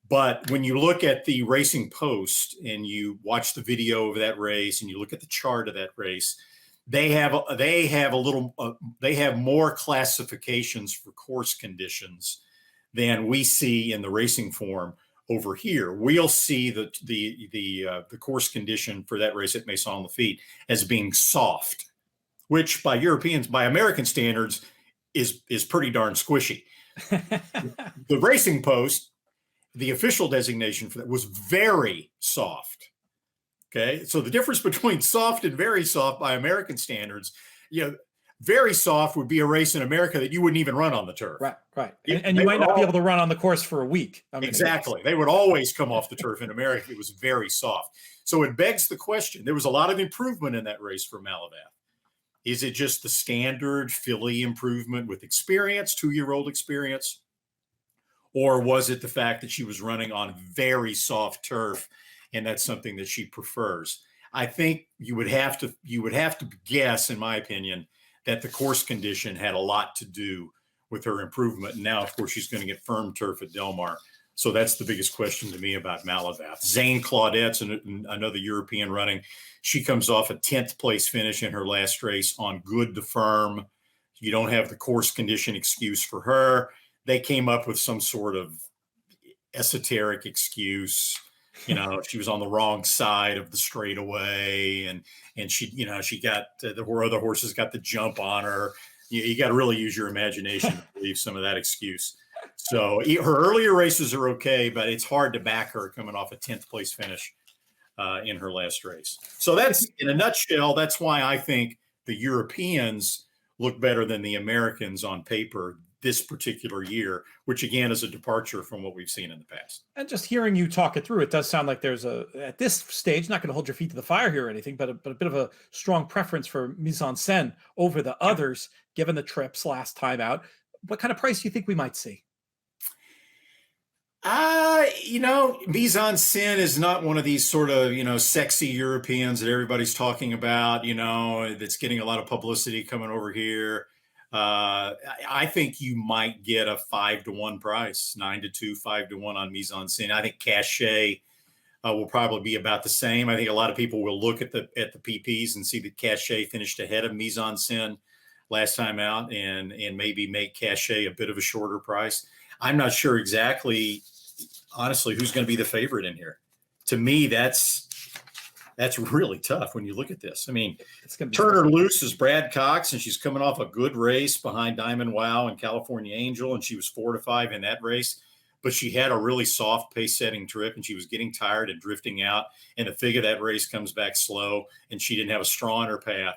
But when you look at the Racing Post and you watch the video of that race and you look at the chart of that race, they have more classifications for course conditions than we see in the racing form over here. We'll see the course condition for that race at Maison Lafitte as being soft, which by American standards is pretty darn squishy. The Racing Post, the official designation for that was very soft. Okay. So the difference between soft and very soft by American standards, very soft would be a race in America that you wouldn't even run on the turf. Right. And you might not be able to run on the course for a week. I mean, exactly. They would always come off the turf in America. It was very soft. So it begs the question. There was a lot of improvement in that race for Mailloux. Is it just the standard filly improvement with experience, 2-year-old experience? Or was it the fact that she was running on very soft turf and that's something that she prefers? I think you would have to guess, in my opinion, that the course condition had a lot to do with her improvement. And now, of course, she's going to get firm turf at Del Mar. So that's the biggest question to me about Mailloux. Zane Claudette's another European running. She comes off a 10th place finish in her last race on good to firm. You don't have the course condition excuse for her. They came up with some sort of esoteric excuse. She was on the wrong side of the straightaway, and she got the other horses got the jump on her. You got to really use your imagination to believe some of that excuse. So her earlier races are okay, but it's hard to back her coming off a 10th place finish in her last race. So that's, in a nutshell, that's why I think the Europeans look better than the Americans on paper this particular year, which again is a departure from what we've seen in the past. And just hearing you talk it through, it does sound like there's at this stage, not going to hold your feet to the fire here or anything, but a bit of a strong preference for Mise en Scène over the others, given the trips last time out. What kind of price do you think we might see? Mise en Scène is not one of these sort of, sexy Europeans that everybody's talking about, that's getting a lot of publicity coming over here. I think you might get a 5-1 price, 9-2, 5-1 on Mise en Scène. I think Cachet will probably be about the same. I think a lot of people will look at the PPs and see that Cachet finished ahead of Mise en Scène last time out, and maybe make Cachet a bit of a shorter price. I'm not sure exactly, honestly, who's going to be the favorite in here. To me, that's really tough when you look at this. I mean, Turner Loose is Brad Cox, and she's coming off a good race behind Diamond Wow and California Angel, and she was 4-5 in that race. But she had a really soft pace-setting trip, and she was getting tired and drifting out. And the fig of that race comes back slow, and she didn't have a straw in her path.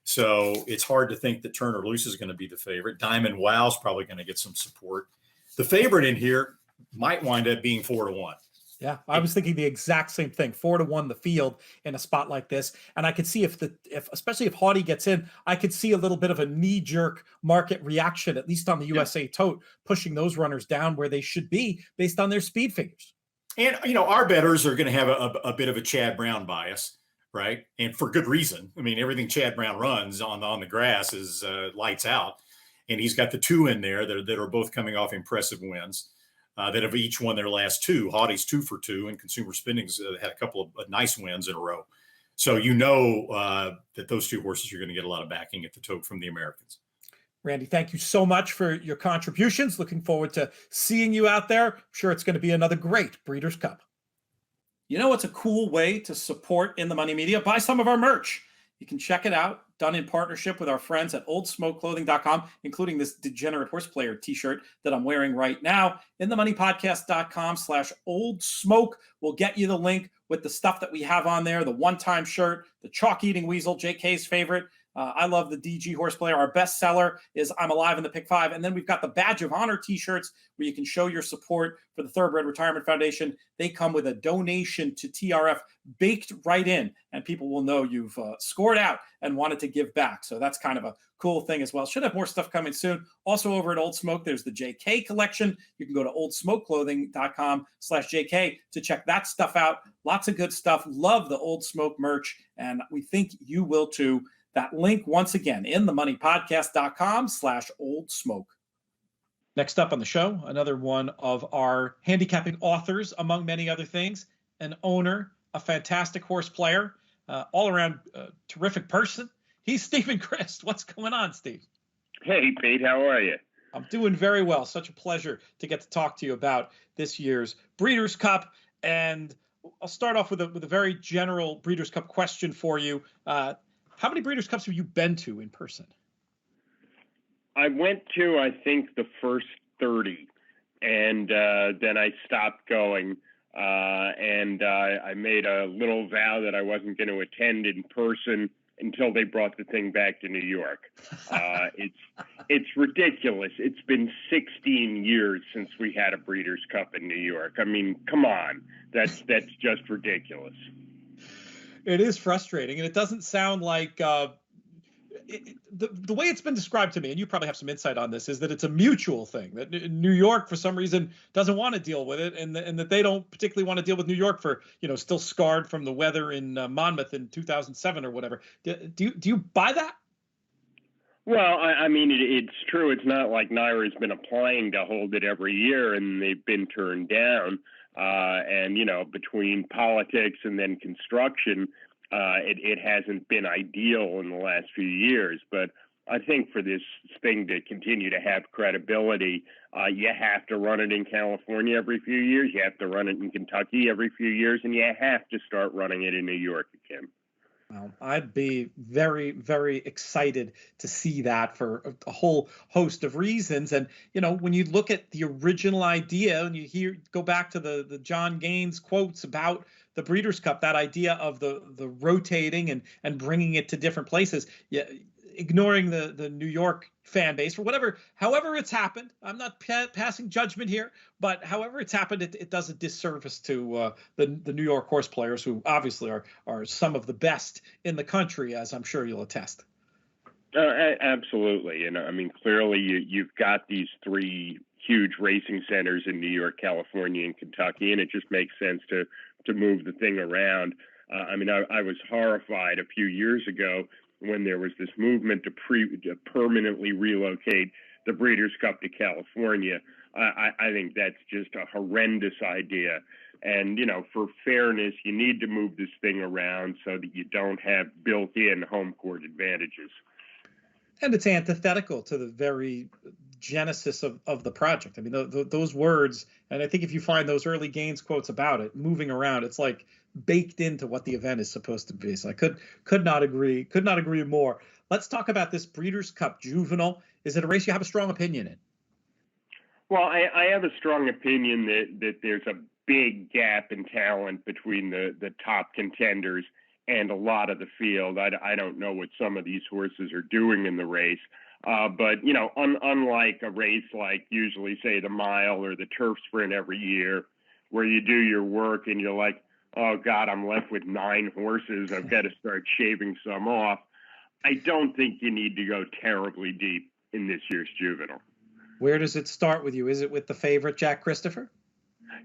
So it's hard to think that Turner Loose is going to be the favorite. Diamond Wow's probably going to get some support. The favorite in here might wind up being 4-1. Yeah, I was thinking the exact same thing. 4-1 the field in a spot like this, and I could see if especially if Haughty gets in, I could see a little bit of a knee-jerk market reaction, at least on the USA Tote, pushing those runners down where they should be based on their speed figures. And our bettors are going to have a bit of a Chad Brown bias, right? And for good reason. I mean, everything Chad Brown runs on the grass is lights out, and he's got the two in there that are both coming off impressive wins. That have each won their last two. Haughty's 2 for 2, and Consumer Spinning's had a couple of nice wins in a row. So that those two horses are going to get a lot of backing at the tote from the Americans. Randy, thank you so much for your contributions. Looking forward to seeing you out there. I'm sure it's going to be another great Breeders' Cup. You know what's a cool way to support In the Money Media? Buy some of our merch. You can check it out, done in partnership with our friends at oldsmokeclothing.com, including this Degenerate Horse Player t-shirt that I'm wearing right now. InTheMoneyPodcast.com/oldsmoke will get you the link with the stuff that we have on there, the one-time shirt, the chalk-eating weasel, JK's favorite. I love the DG Horse Player. Our best seller is I'm Alive in the Pick 5. And then we've got the Badge of Honor t-shirts where you can show your support for the Thoroughbred Retirement Foundation. They come with a donation to TRF baked right in, and people will know you've scored out and wanted to give back. So that's kind of a cool thing as well. Should have more stuff coming soon. Also over at Old Smoke, there's the JK collection. You can go to oldsmokeclothing.com/JK to check that stuff out. Lots of good stuff. Love the Old Smoke merch, and we think you will too. That link, once again, InTheMoneyPodcast.com/oldsmoke. Next up on the show, another one of our handicapping authors, among many other things, an owner, a fantastic horse player, all-around terrific person. He's Stephen Crist. What's going on, Steve? Hey, Pete. How are you? I'm doing very well. Such a pleasure to get to talk to you about this year's Breeders' Cup. And I'll start off with a very general Breeders' Cup question for you. How many Breeders' Cups have you been to in person? I went to, I think, the first 30, and then I stopped going. I made a little vow that I wasn't going to attend in person until they brought the thing back to New York. It's ridiculous. It's been 16 years since we had a Breeders' Cup in New York. I mean, come on. That's just ridiculous. It is frustrating, and it doesn't sound like the way it's been described to me, and you probably have some insight on this, is that it's a mutual thing, that New York, for some reason, doesn't want to deal with it, and that they don't particularly want to deal with New York for, still scarred from the weather in Monmouth in 2007 or whatever. Do you buy that? Well, I mean, it's true. It's not like NYRA's been applying to hold it every year, and they've been turned down. Between politics and then construction, it hasn't been ideal in the last few years. But I think for this thing to continue to have credibility, you have to run it in California every few years. You have to run it in Kentucky every few years, and you have to start running it in New York again. Well, I'd be very, very excited to see that for a whole host of reasons. And, when you look at the original idea and you go back to the John Gaines quotes about the Breeders' Cup, that idea of the rotating and bringing it to different places, ignoring the New York fan base for however it's happened. I'm not passing judgment here, but however it's happened, it does a disservice to the New York horse players, who obviously are some of the best in the country, as I'm sure you'll attest. Absolutely. I mean, clearly you've got these three huge racing centers in New York, California, and Kentucky, and it just makes sense to move the thing around. I was horrified a few years ago when there was this movement to permanently relocate the Breeders' Cup to California. I think that's just a horrendous idea. And, for fairness, you need to move this thing around so that you don't have built-in home court advantages. And it's antithetical to the very genesis of the project. I mean, those words, and I think if you find those early Gaines quotes about it, moving around, it's like baked into what the event is supposed to be. So I could not agree more. Let's talk about this Breeders' Cup Juvenile. Is it a race you have a strong opinion in? Well, I have a strong opinion that there's a big gap in talent between the top contenders and a lot of the field. I don't know what some of these horses are doing in the race. But, unlike a race like usually, say, the mile or the turf sprint every year, where you do your work and you're like, oh, God, I'm left with 9 horses. I've got to start shaving some off. I don't think you need to go terribly deep in this year's Juvenile. Where does it start with you? Is it with the favorite, Jack Christopher?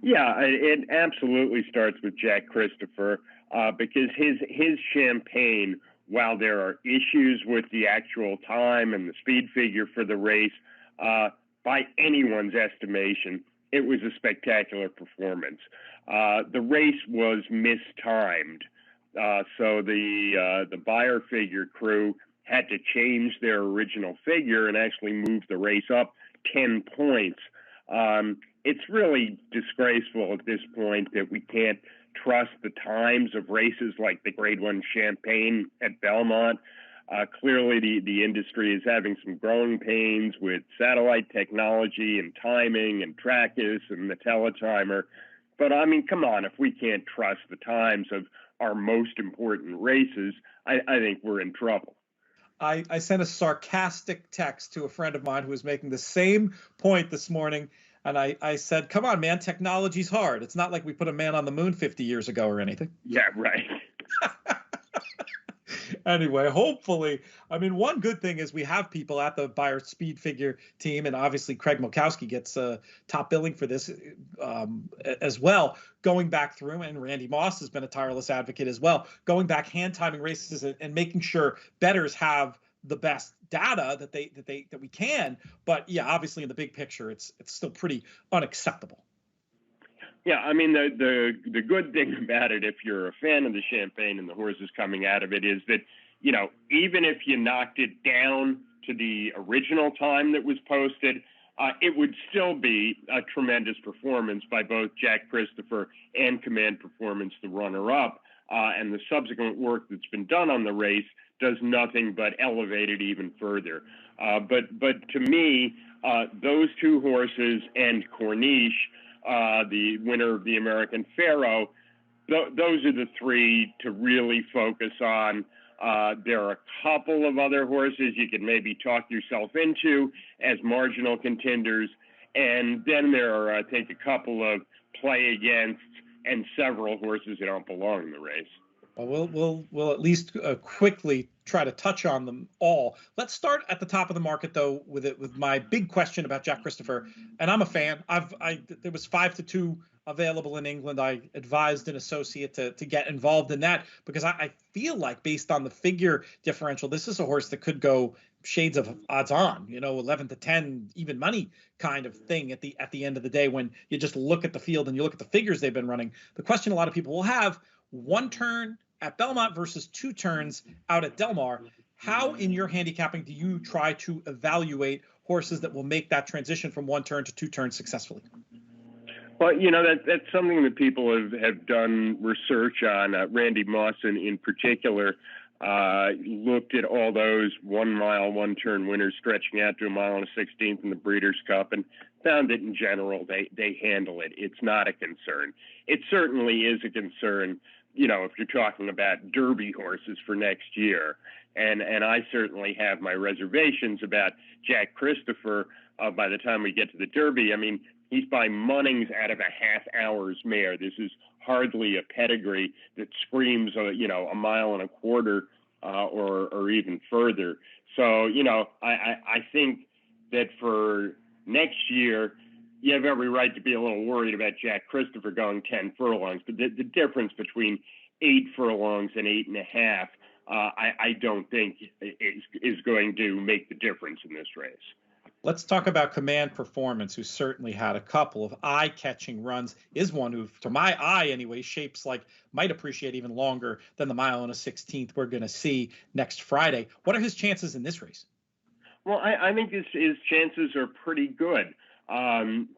Yeah, it absolutely starts with Jack Christopher because his Champagne, while there are issues with the actual time and the speed figure for the race, by anyone's estimation, it was a spectacular performance. The race was mistimed, so the buyer figure crew had to change their original figure and actually move the race up 10 points. It's really disgraceful at this point that we can't trust the times of races like the Grade 1 Champagne at Belmont. Clearly, the industry is having some growing pains with satellite technology and timing and Trackus and the teletimer. But, I mean, come on, if we can't trust the times of our most important races, I think we're in trouble. I sent a sarcastic text to a friend of mine who was making the same point this morning. And I said, come on, man, technology's hard. It's not like we put a man on the moon 50 years ago or anything. Yeah, right. Anyway, hopefully, I mean, one good thing is we have people at the Buyer Speed Figure team, and obviously Craig Mulkowski gets top billing for this as well, going back through, and Randy Moss has been a tireless advocate as well, going back, hand timing races and making sure bettors have the best data that we can. But yeah, obviously in the big picture, it's still pretty unacceptable. Yeah, I mean, the good thing about it, if you're a fan of the Champagne and the horses coming out of it, is that, even if you knocked it down to the original time that was posted, it would still be a tremendous performance by both Jack Christopher and Command Performance, the runner-up. And the subsequent work that's been done on the race does nothing but elevate it even further. But to me, those two horses and Corniche, the winner of the American Pharaoh, those are the three to really focus on. There are a couple of other horses you can maybe talk yourself into as marginal contenders. And then there are, I think, a couple of play against and several horses that don't belong in the race. Well, we'll at least quickly try to touch on them all. Let's start at the top of the market, though, with my big question about Jack Christopher. And I'm a fan. There was 5-2 available in England. I advised an associate to get involved in that because I feel like, based on the figure differential, this is a horse that could go shades of odds on, 11-10 even money kind of thing at the end of the day when you just look at the field and you look at the figures they've been running. The question a lot of people will have: one turn at Belmont versus 2 turns out at Del Mar. How, in your handicapping, do you try to evaluate horses that will make that transition from 1 turn to 2 turns successfully? Well, that's something that people have done research on. Randy Moss, in particular, looked at all those 1 mile, 1 turn winners stretching out to 1 mile and a 16th in the Breeders' Cup and found that in general they handle it. It's not a concern. It certainly is a concern, if you're talking about Derby horses for next year. And I certainly have my reservations about Jack Christopher by the time we get to the Derby. I mean, he's by Munnings out of a half-hour's mare. This is hardly a pedigree that screams, a mile and a quarter or even further. So, I think that for next year, you have every right to be a little worried about Jack Christopher going 10 furlongs. But the difference between 8 furlongs and 8.5, I don't think is going to make the difference in this race. Let's talk about Command Performance, who certainly had a couple of eye-catching runs, is one who, to my eye anyway, shapes like might appreciate even longer than the mile and a 16th we're going to see next Friday. What are his chances in this race? Well, I think his chances are pretty good. On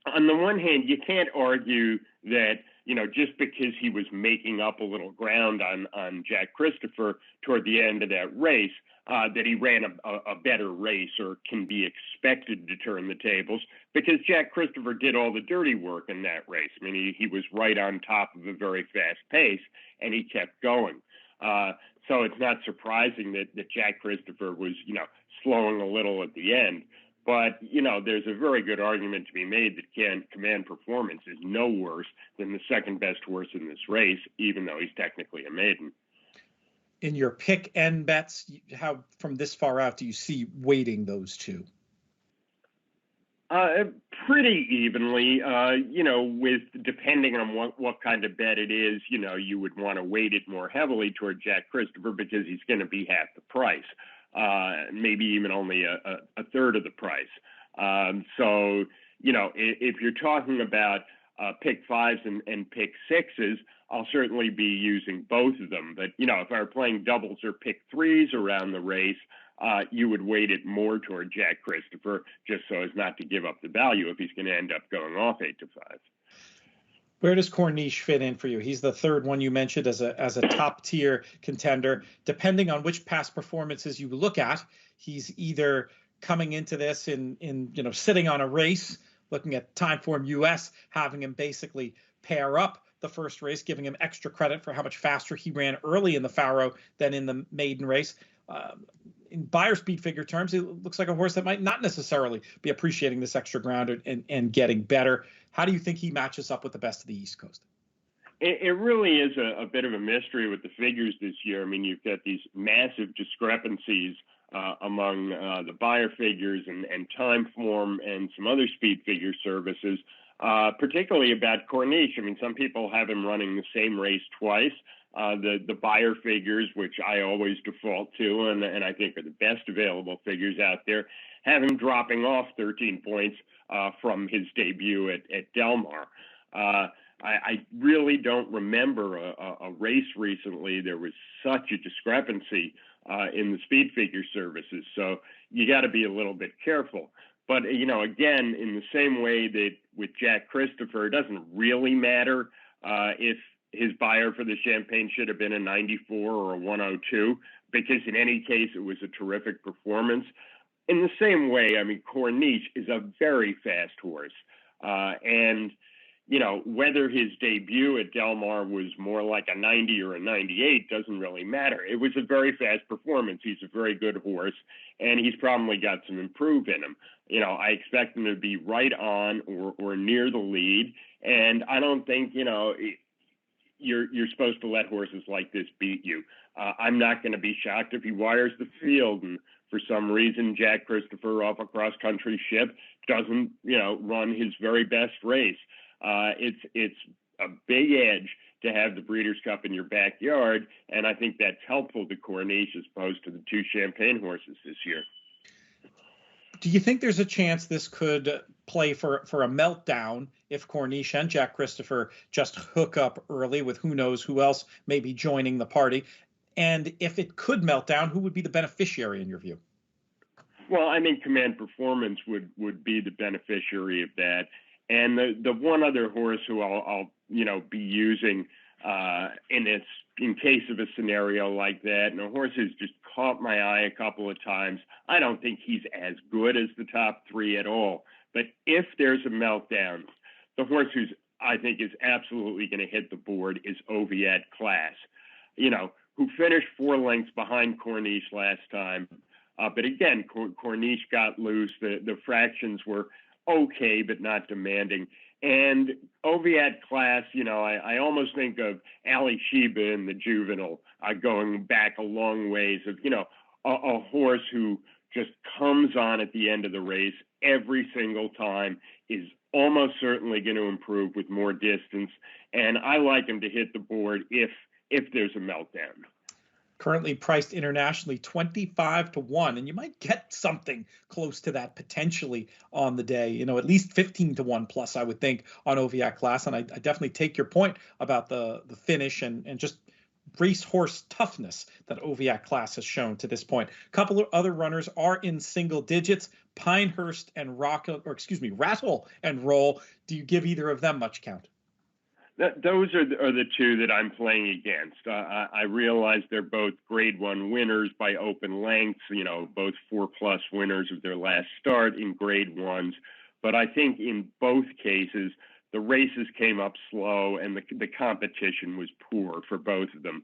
the one hand, you can't argue that, just because he was making up a little ground on Jack Christopher toward the end of that race, that he ran a better race or can be expected to turn the tables, because Jack Christopher did all the dirty work in that race. I mean, he was right on top of a very fast pace, and he kept going. So it's not surprising that Jack Christopher was, slowing a little at the end. But, there's a very good argument to be made that Command Performance is no worse than the second best horse in this race, even though he's technically a maiden. In your pick and bets, how from this far out do you see weighting those two? Pretty evenly, with depending on what kind of bet it is, you would want to weight it more heavily toward Jack Christopher because he's going to be half the price, maybe even only a third of the price. So, if you're talking about pick fives and pick sixes, I'll certainly be using both of them. But, if I were playing doubles or pick threes around the race, you would weight it more toward Jack Christopher just so as not to give up the value if he's going to end up going off 8-5. Where does Corniche fit in for you? He's the third one you mentioned as a top tier contender. Depending on which past performances you look at, he's either coming into this in sitting on a race, looking at Timeform US, having him basically pair up the first race, giving him extra credit for how much faster he ran early in the Faro than in the maiden race. In Beyer speed figure terms, it looks like a horse that might not necessarily be appreciating this extra ground and getting better. How do you think he matches up with the best of the East Coast? It really is a bit of a mystery with the figures this year. I mean, you've got these massive discrepancies among the Beyer figures and Timeform and some other speed figure services, particularly about Corniche. I mean, some people have him running the same race twice. The Beyer figures, which I always default to, and I think are the best available figures out there, have him dropping off 13 points from his debut at Del Mar. I really don't remember a race recently. There was such a discrepancy in the speed figure services, so you got to be a little bit careful. But, again, in the same way that with Jack Christopher, it doesn't really matter if his Beyer for the Champagne should have been a 94 or a 102, because in any case, it was a terrific performance. In the same way, I mean, Corniche is a very fast horse. And, whether his debut at Del Mar was more like a 90 or a 98 doesn't really matter. It was a very fast performance. He's a very good horse, and he's probably got some improve in him. I expect him to be right on or near the lead. And I don't think, you're supposed to let horses like this beat you. I'm not going to be shocked if he wires the field and for some reason Jack Christopher off a cross-country ship doesn't, run his very best race. It's a big edge to have the Breeders' Cup in your backyard, and I think that's helpful to Corniche as opposed to the two Champagne horses this year. Do you think there's a chance this could play for a meltdown if Corniche and Jack Christopher just hook up early with who knows who else may be joining the party? And if it could melt down, who would be the beneficiary in your view? Well, I think Command Performance would be the beneficiary of that. And the one other horse who I'll be using in case of a scenario like that, and a horse has just caught my eye a couple of times. I don't think he's as good as the top three at all. But if there's a meltdown, the horse who's I think is absolutely going to hit the board is Oviatt Class, who finished 4 lengths behind Corniche last time. But again, Corniche got loose. The fractions were okay, but not demanding. And Oviatt Class, I almost think of Ali Sheba in the Juvenile, going back a long ways of, a horse who just comes on at the end of the race every single time, is almost certainly going to improve with more distance. And I like him to hit the board if there's a meltdown. currently priced internationally 25-1, and you might get something close to that potentially on the day, at least 15-1 plus, I would think, on Oviatt class. And I definitely take your point about the finish and just racehorse toughness that Oviatt class has shown to this point. A couple of other runners are in single digits, Pinehurst and Rattle and Roll. Do you give either of them much count? Those are the two that I'm playing against. I realize they're both grade 1 winners by open lengths, both 4+ winners of their last start in grade 1s. But I think in both cases, the races came up slow and the competition was poor for both of them.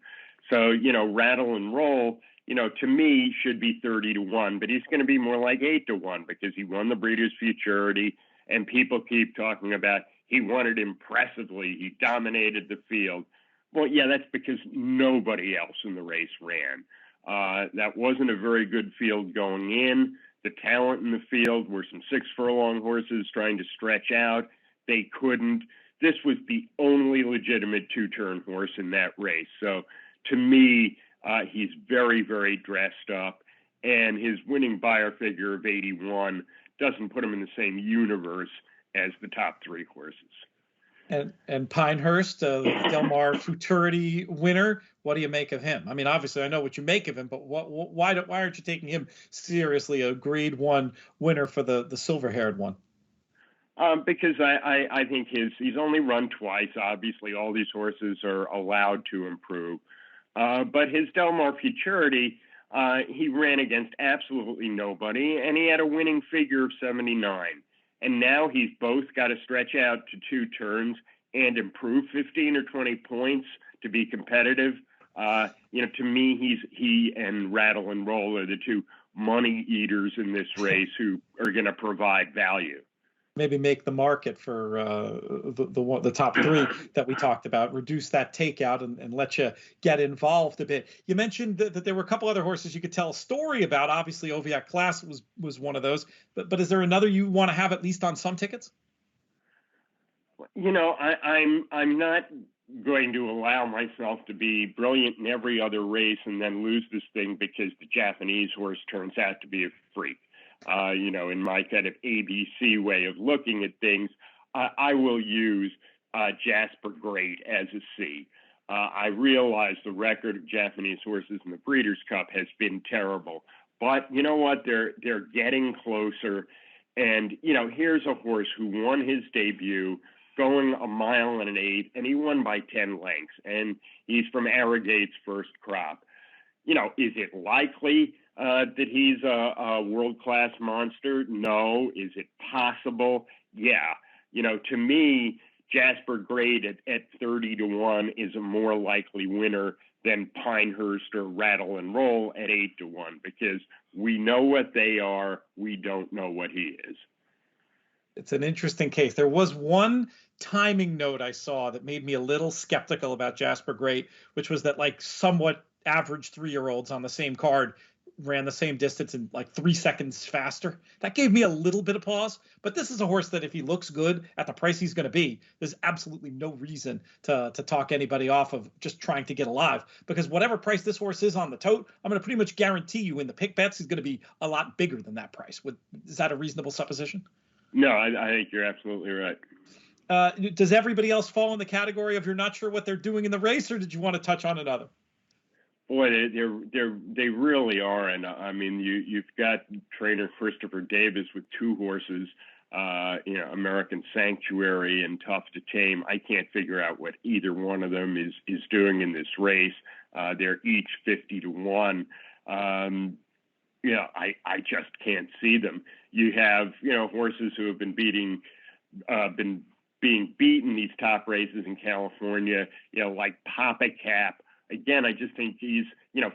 So, Rattle and Roll, to me should be 30-1, but he's going to be more like 8-1 because he won the Breeders' Futurity, and people keep talking about he won it impressively. He dominated the field. Well, yeah, that's because nobody else in the race ran. That wasn't a very good field going in. The talent in the field were some 6 furlong horses trying to stretch out. They couldn't. This was the only legitimate 2-turn horse in that race. So to me, he's very, very dressed up. And his winning buyer figure of 81 doesn't put him in the same universe as the top 3 horses. And Pinehurst, Del Mar Futurity winner, what do you make of him? I mean, obviously, I know what you make of him, but why aren't you taking him seriously, a grade 1 winner for the silver-haired one? Because I think he's only run twice. Obviously, all these horses are allowed to improve. But his Del Mar Futurity, he ran against absolutely nobody, and he had a winning figure of 79. And now he's both got to stretch out to 2 turns and improve 15 or 20 points to be competitive. To me, he and Rattle and Roll are the 2 money eaters in this race who are going to provide value. Maybe make the market for the top 3 that we talked about, reduce that takeout and let you get involved a bit. You mentioned that there were a couple other horses you could tell a story about. Obviously, Oviatt class was one of those. But is there another you want to have at least on some tickets? I'm not going to allow myself to be brilliant in every other race and then lose this thing because the Japanese horse turns out to be a freak. In my kind of ABC way of looking at things, I will use Jasper Great as a C. I realize the record of Japanese horses in the Breeders' Cup has been terrible, but you know what? They're getting closer. And, here's a horse who won his debut going 1 mile and an 1/8, and he won by 10 lengths, and he's from Arrogate's first crop. Is it likely that he's a world-class monster? No. Is it possible? Yeah. To me, Jasper Great at 30-1 is a more likely winner than Pinehurst or Rattle and Roll at 8-1 because we know what they are. We don't know what he is. It's an interesting case. There was one timing note I saw that made me a little skeptical about Jasper Great, which was that somewhat average 3-year-olds on the same card ran the same distance in 3 seconds faster. That gave me a little bit of pause, but this is a horse that if he looks good at the price he's going to be, there's absolutely no reason to talk anybody off of just trying to get alive, because whatever price this horse is on the tote, I'm going to pretty much guarantee you in the pick bets he's going to be a lot bigger than that price. Is that a reasonable supposition? No, I think you're absolutely right. Does everybody else fall in the category of you're not sure what they're doing in the race, or did you want to touch on another? Boy, they really are, and I mean you've got trainer Christopher Davis with 2 horses, American Sanctuary and Tough to Tame. I can't figure out what either one of them is doing in this race. They're each 50-1. I just can't see them. You have horses who have been being beaten these top races in California, like Papa Cap. Again, I just think he's,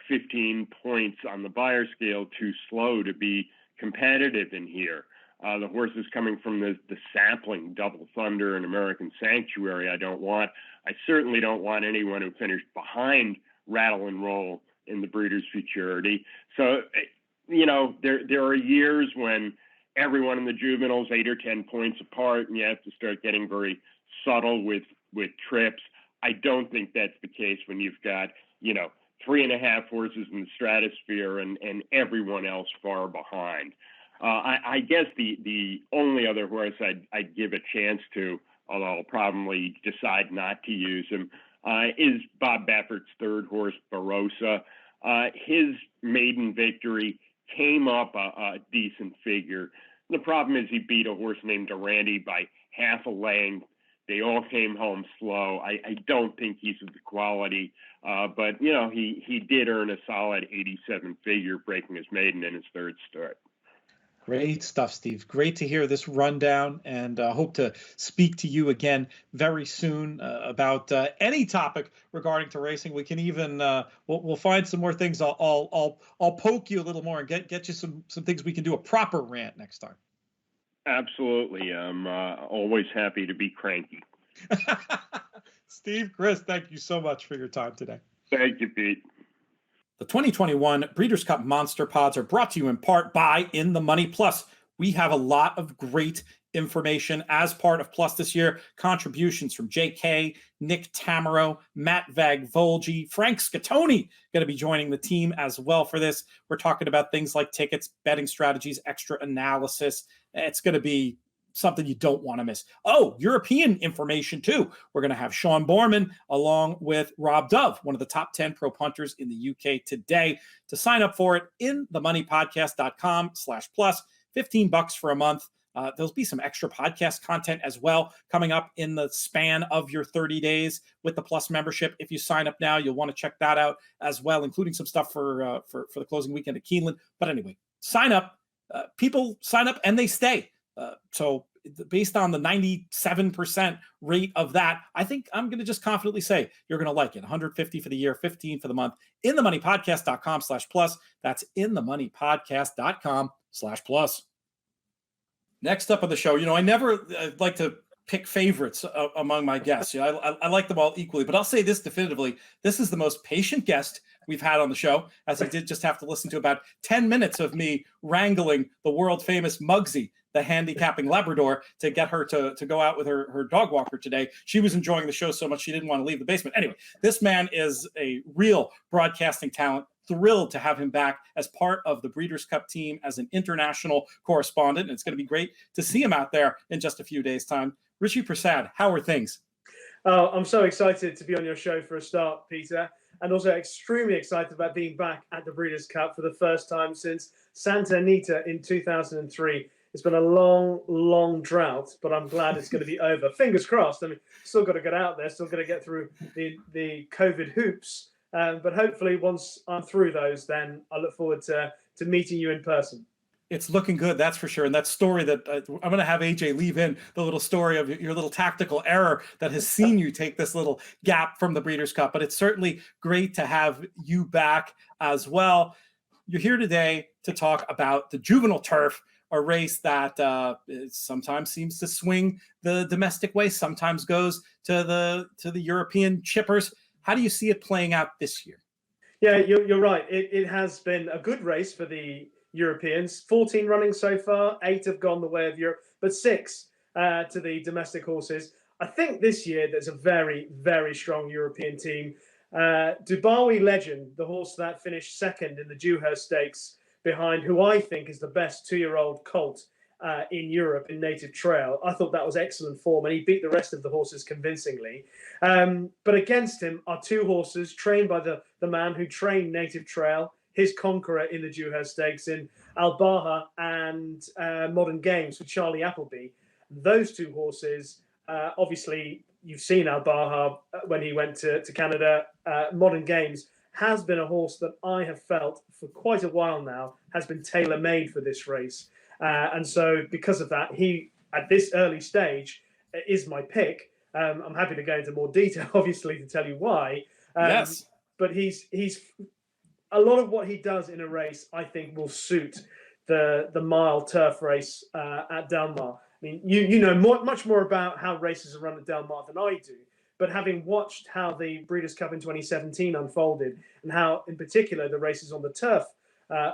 15 points on the buyer scale too slow to be competitive in here. The horses coming from the sampling, Double Thunder and American Sanctuary, I don't want. I certainly don't want anyone who finished behind Rattle and Roll in the Breeders' Futurity. So, there are years when everyone in the juveniles 8 or 10 points apart, and you have to start getting very subtle with trips. I don't think that's the case when you've got, 3.5 horses in the stratosphere and everyone else far behind. I guess the only other horse I'd give a chance to, although I'll probably decide not to use him, is Bob Baffert's third horse, Barossa. His maiden victory came up a decent figure. The problem is he beat a horse named Durante by half a length. They all came home slow. I don't think he's of the quality, but he did earn a solid 87 figure, breaking his maiden in his third start. Great stuff, Steve. Great to hear this rundown, and hope to speak to you again very soon about any topic regarding to racing. We can even we'll find some more things. I'll poke you a little more and get you some things we can do a proper rant next time. Absolutely. I'm always happy to be cranky. Steve, Chris, thank you so much for your time today. Thank you, Pete. The 2021 Breeders' Cup Monster Pods are brought to you in part by In the Money Plus. We have a lot of great information as part of Plus this year. Contributions from JK, Nick Tamaro, Matt Vagvolgi, Frank Scattoni going to be joining the team as well for this. We're talking about things like tickets, betting strategies, extra analysis. It's going to be something you don't want to miss. Oh, European information too. We're going to have Sean Borman along with Rob Dove, one of the top 10 pro punters in the UK today. To sign up for it, inthemoneypodcast.com/plus, $15 for a month. There'll be some extra podcast content as well coming up in the span of your 30 days with the Plus membership. If you sign up now, you'll want to check that out as well, including some stuff for the closing weekend at Keeneland. But anyway, sign up. People sign up and they stay. So based on the 97% rate of that, I think I'm going to just confidently say you're going to like it. $150 for the year, $15 for the month. inthemoneypodcast.com/plus. That's inthemoneypodcast.com/plus. Next up on the show, I never like to pick favorites among my guests. I like them all equally, but I'll say this definitively. This is the most patient guest we've had on the show, as I did just have to listen to about 10 minutes of me wrangling the world famous Muggsy, the handicapping Labrador, to get her to go out with her dog walker today. She was enjoying the show so much she didn't want to leave the basement. Anyway, this man is a real broadcasting talent. Thrilled to have him back as part of the Breeders' Cup team as an international correspondent. And it's going to be great to see him out there in just a few days' time. Rishi Persad, how are things? Oh, I'm so excited to be on your show for a start, Peter, and also extremely excited about being back at the Breeders' Cup for the first time since Santa Anita in 2003. It's been a long, long drought, but I'm glad it's going to be over. Fingers crossed. I mean, still got to get out there, still got to get through the COVID hoops. But hopefully once I'm through those, then I look forward to meeting you in person. It's looking good, that's for sure. And that story that I'm going to have AJ leave in, the little story of your little tactical error that has seen you take this little gap from the Breeders' Cup. But it's certainly great to have you back as well. You're here today to talk about the Juvenile Turf, a race that sometimes seems to swing the domestic way, sometimes goes to the European chippers. How do you see it playing out this year? Yeah, you're right. It has been a good race for the Europeans. 14 running so far, 8 have gone the way of Europe, but 6 to the domestic horses. I think this year there's a very, very strong European team. Dubawi Legend, the horse that finished second in the Dewhurst Stakes behind who I think is the best 2-year-old colt in Europe in Native Trail. I thought that was excellent form, and he beat the rest of the horses convincingly. But against him are 2 horses trained by the man who trained Native Trail, his conqueror in the Dewhurst Stakes, in Albaha and Modern Games with Charlie Appleby. Those 2 horses, obviously, you've seen Albaha when he went to Canada. Modern Games has been a horse that I have felt for quite a while now has been tailor-made for this race. And so because of that, he, at this early stage, is my pick. I'm happy to go into more detail, obviously, to tell you why. Yes. But he's a lot of what he does in a race, I think, will suit the mile turf race at Del Mar. I mean, you know much more about how races are run at Del Mar than I do. But having watched how the Breeders' Cup in 2017 unfolded, and how, in particular, the races on the turf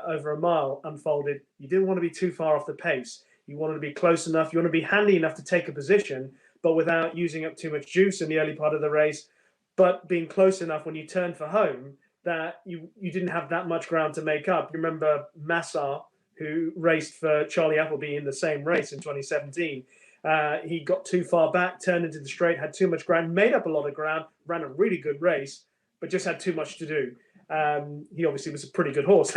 over a mile unfolded, you didn't want to be too far off the pace. You wanted to be close enough. You want to be handy enough to take a position, but without using up too much juice in the early part of the race, but being close enough when you turn for home that you didn't have that much ground to make up. You remember Massar, who raced for Charlie Appleby in the same race in 2017. He got too far back, turned into the straight, had too much ground, made up a lot of ground, ran a really good race, but just had too much to do. He obviously was a pretty good horse,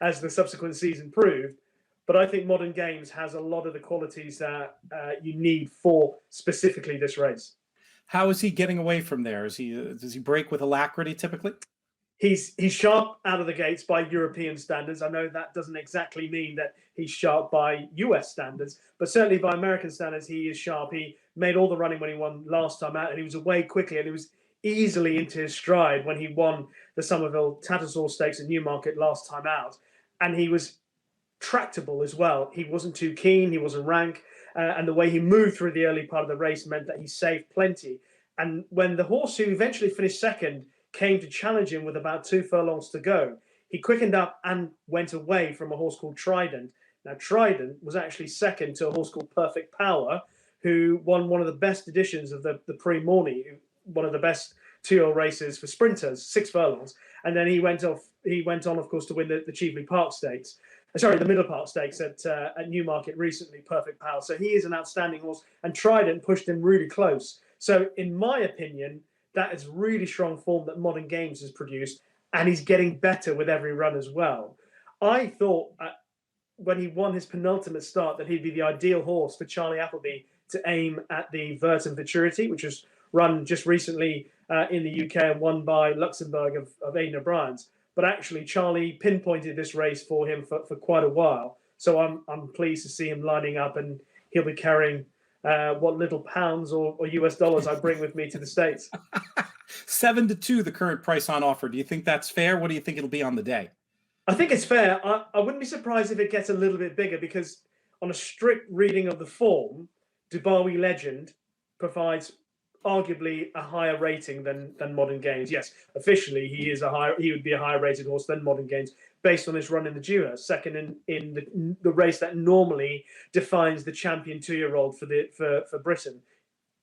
as the subsequent season proved. But I think Modern Games has a lot of the qualities that you need for specifically this race. How is he getting away from there? Does he break with alacrity typically? He's sharp out of the gates by European standards. I know that doesn't exactly mean that he's sharp by US standards, but certainly by American standards, he is sharp. He made all the running when he won last time out, and he was away quickly, and he was easily into his stride when he won the Somerville Tattersall Stakes at Newmarket last time out. And he was tractable as well. He wasn't too keen, he wasn't rank, and the way he moved through the early part of the race meant that he saved plenty. And when the horse who eventually finished second came to challenge him with about 2 furlongs to go, he quickened up and went away from a horse called Trident. Now, Trident was actually second to a horse called Perfect Power, who won one of the best editions of the Prix Morny, one of the best 2-year-old races for sprinters, 6 furlongs. And then he went on, of course, to win the Cheveley Park Stakes. Sorry, the Middle Park Stakes at Newmarket recently, Perfect Power. So he is an outstanding horse, and Trident pushed him really close. So in my opinion, that is really strong form that Modern Games has produced, and he's getting better with every run as well. I thought when he won his penultimate start that he'd be the ideal horse for Charlie Appleby to aim at the Verton Futurity, which was run just recently in the UK and won by Luxembourg of Aidan O'Brien's. But actually, Charlie pinpointed this race for him for quite a while. So I'm pleased to see him lining up, and he'll be carrying what little pounds or US dollars I bring with me to the States. 7-2, the current price on offer. Do you think that's fair? What do you think it'll be on the day? I think it's fair. I wouldn't be surprised if it gets a little bit bigger, because on a strict reading of the form, Dubawi Legend provides arguably a higher rating than Modern Games. Yes, officially he would be a higher rated horse than Modern Games based on his run in the Dewhurst, second in the race that normally defines the champion 2-year-old for Britain.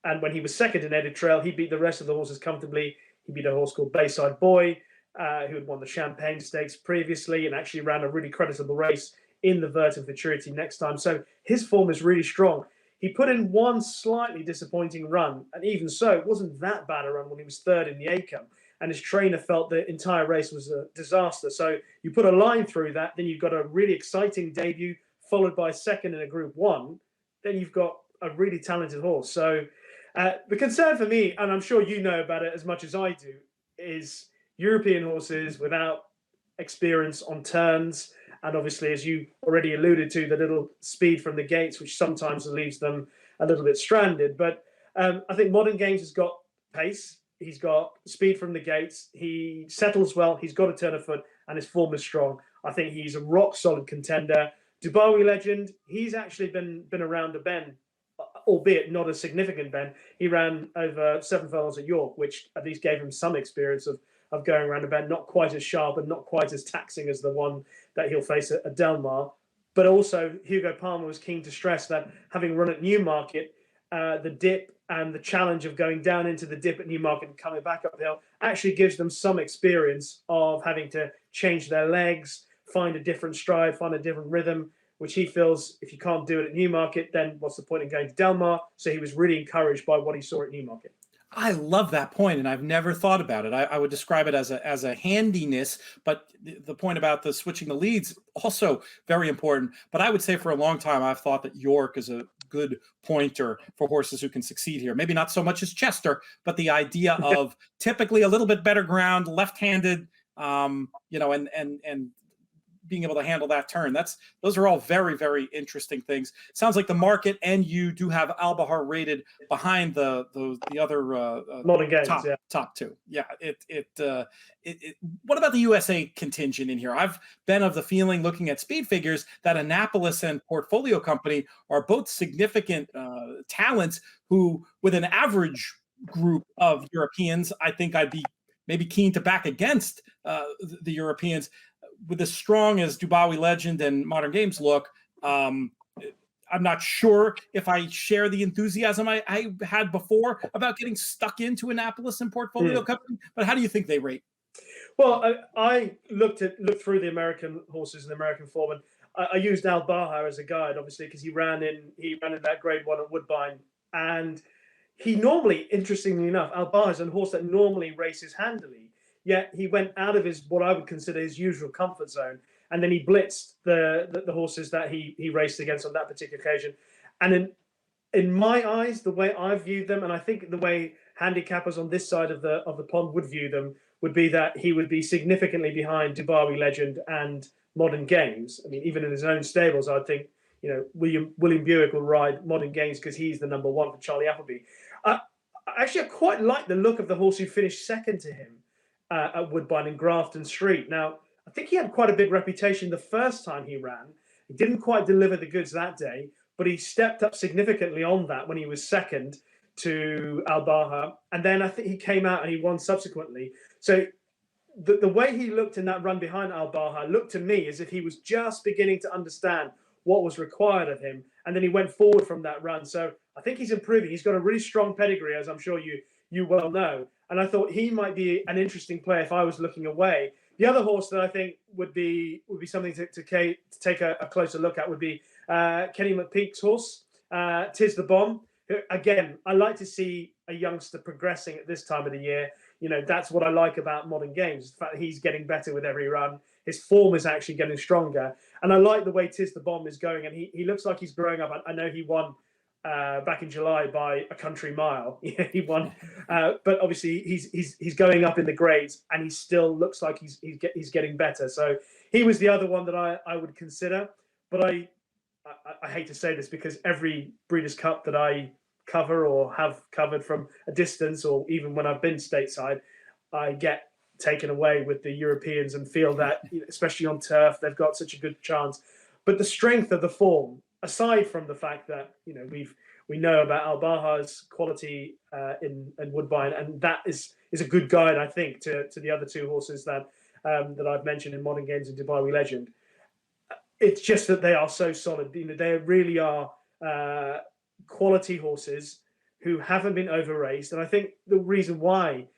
And when he was second in Edit Trail, he beat the rest of the horses comfortably. He beat a horse called Bayside Boy, who had won the Champagne Stakes previously and actually ran a really creditable race in the Verton Futurity next time. So his form is really strong. He put in one slightly disappointing run, and even so, it wasn't that bad a run when he was third in the ACAM. And his trainer felt the entire race was a disaster. So you put a line through that, then you've got a really exciting debut, followed by second in a Group 1. Then you've got a really talented horse. So the concern for me, and I'm sure you know about it as much as I do, is European horses without experience on turns. And obviously, as you already alluded to, the little speed from the gates, which sometimes leaves them a little bit stranded. But I think Modern Games has got pace. He's got speed from the gates. He settles well. He's got a turn of foot, and his form is strong. I think he's a rock-solid contender. Dubawi Legend, he's actually been around a bend, albeit not a significant bend. He ran over 7 furlongs at York, which at least gave him some experience of going around a bend, not quite as sharp and not quite as taxing as the one that he'll face at Delmar. But also, Hugo Palmer was keen to stress that having run at Newmarket, the dip and the challenge of going down into the dip at Newmarket and coming back uphill actually gives them some experience of having to change their legs, find a different stride, find a different rhythm, which he feels if you can't do it at Newmarket, then what's the point in going to Delmar? So he was really encouraged by what he saw at Newmarket. I love that point, and I've never thought about it. I would describe it as a handiness, but the point about the switching the leads also very important. But I would say for a long time I've thought that York is a good pointer for horses who can succeed here. Maybe not so much as Chester, but the idea of typically a little bit better ground, left-handed, and being able to handle that turn. Those are all very, very interesting things. Sounds like the market and you do have Albahar rated behind the other Modern Games, top two. Yeah. What about the USA contingent in here? I've been of the feeling, looking at speed figures, that Annapolis and Portfolio Company are both significant talents who, with an average group of Europeans, I think I'd be maybe keen to back against the Europeans. With as strong as Dubawi Legend and Modern Games look, I'm not sure if I share the enthusiasm I had before about getting stuck into Annapolis and Portfolio Company. But how do you think they rate? Well, I looked through the American horses and the American form, and I used Al Baha as a guide, obviously, because he ran in that Grade 1 at Woodbine, and he normally, interestingly enough, Al Baha is a horse that normally races handily. Yet he went out of his what I would consider his usual comfort zone, and then he blitzed the horses that he raced against on that particular occasion. And in my eyes, the way I viewed them, and I think the way handicappers on this side of the pond would view them, would be that he would be significantly behind Dubai Legend and Modern Games. I mean, even in his own stables, I think William Buick will ride Modern Games because he's the number one for Charlie Appleby. Actually, I quite like the look of the horse who finished second to him at Woodbine in Grafton Street. Now, I think he had quite a big reputation the first time he ran. He didn't quite deliver the goods that day, but he stepped up significantly on that when he was second to Al Baha. And then I think he came out and he won subsequently. So the way he looked in that run behind Al Baha looked to me as if he was just beginning to understand what was required of him. And then he went forward from that run. So I think he's improving. He's got a really strong pedigree, as I'm sure you well know. And I thought he might be an interesting player if I was looking away. The other horse that I think would be something to take a closer look at would be Kenny McPeak's horse, Tis the Bomb. Again, I like to see a youngster progressing at this time of the year. That's what I like about Modern Games. The fact that he's getting better with every run. His form is actually getting stronger. And I like the way Tis the Bomb is going. And he looks like he's growing up. I know he won back in July by a country mile. He won. But obviously he's going up in the grades and he still looks like he's getting better. So he was the other one that I would consider. But I hate to say this because every Breeders' Cup that I cover or have covered from a distance, or even when I've been stateside, I get taken away with the Europeans and feel that, especially on turf, they've got such a good chance. But the strength of the form, aside from the fact that we know about Al Baha's quality in Woodbine, and that is a good guide, I think, to the other two horses that I've mentioned in Modern Games and Dubai Legend. It's just that they are so solid. They really are quality horses who haven't been over-raced. And I think the reason why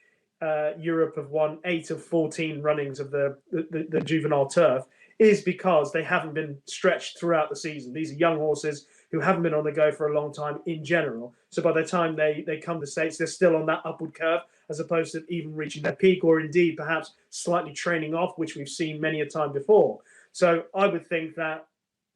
Europe have won 8 of 14 runnings of the juvenile turf is because they haven't been stretched throughout the season. These are young horses who haven't been on the go for a long time in general. So by the time they come to States, they're still on that upward curve, as opposed to even reaching their peak, or indeed perhaps slightly training off, which we've seen many a time before. So I would think that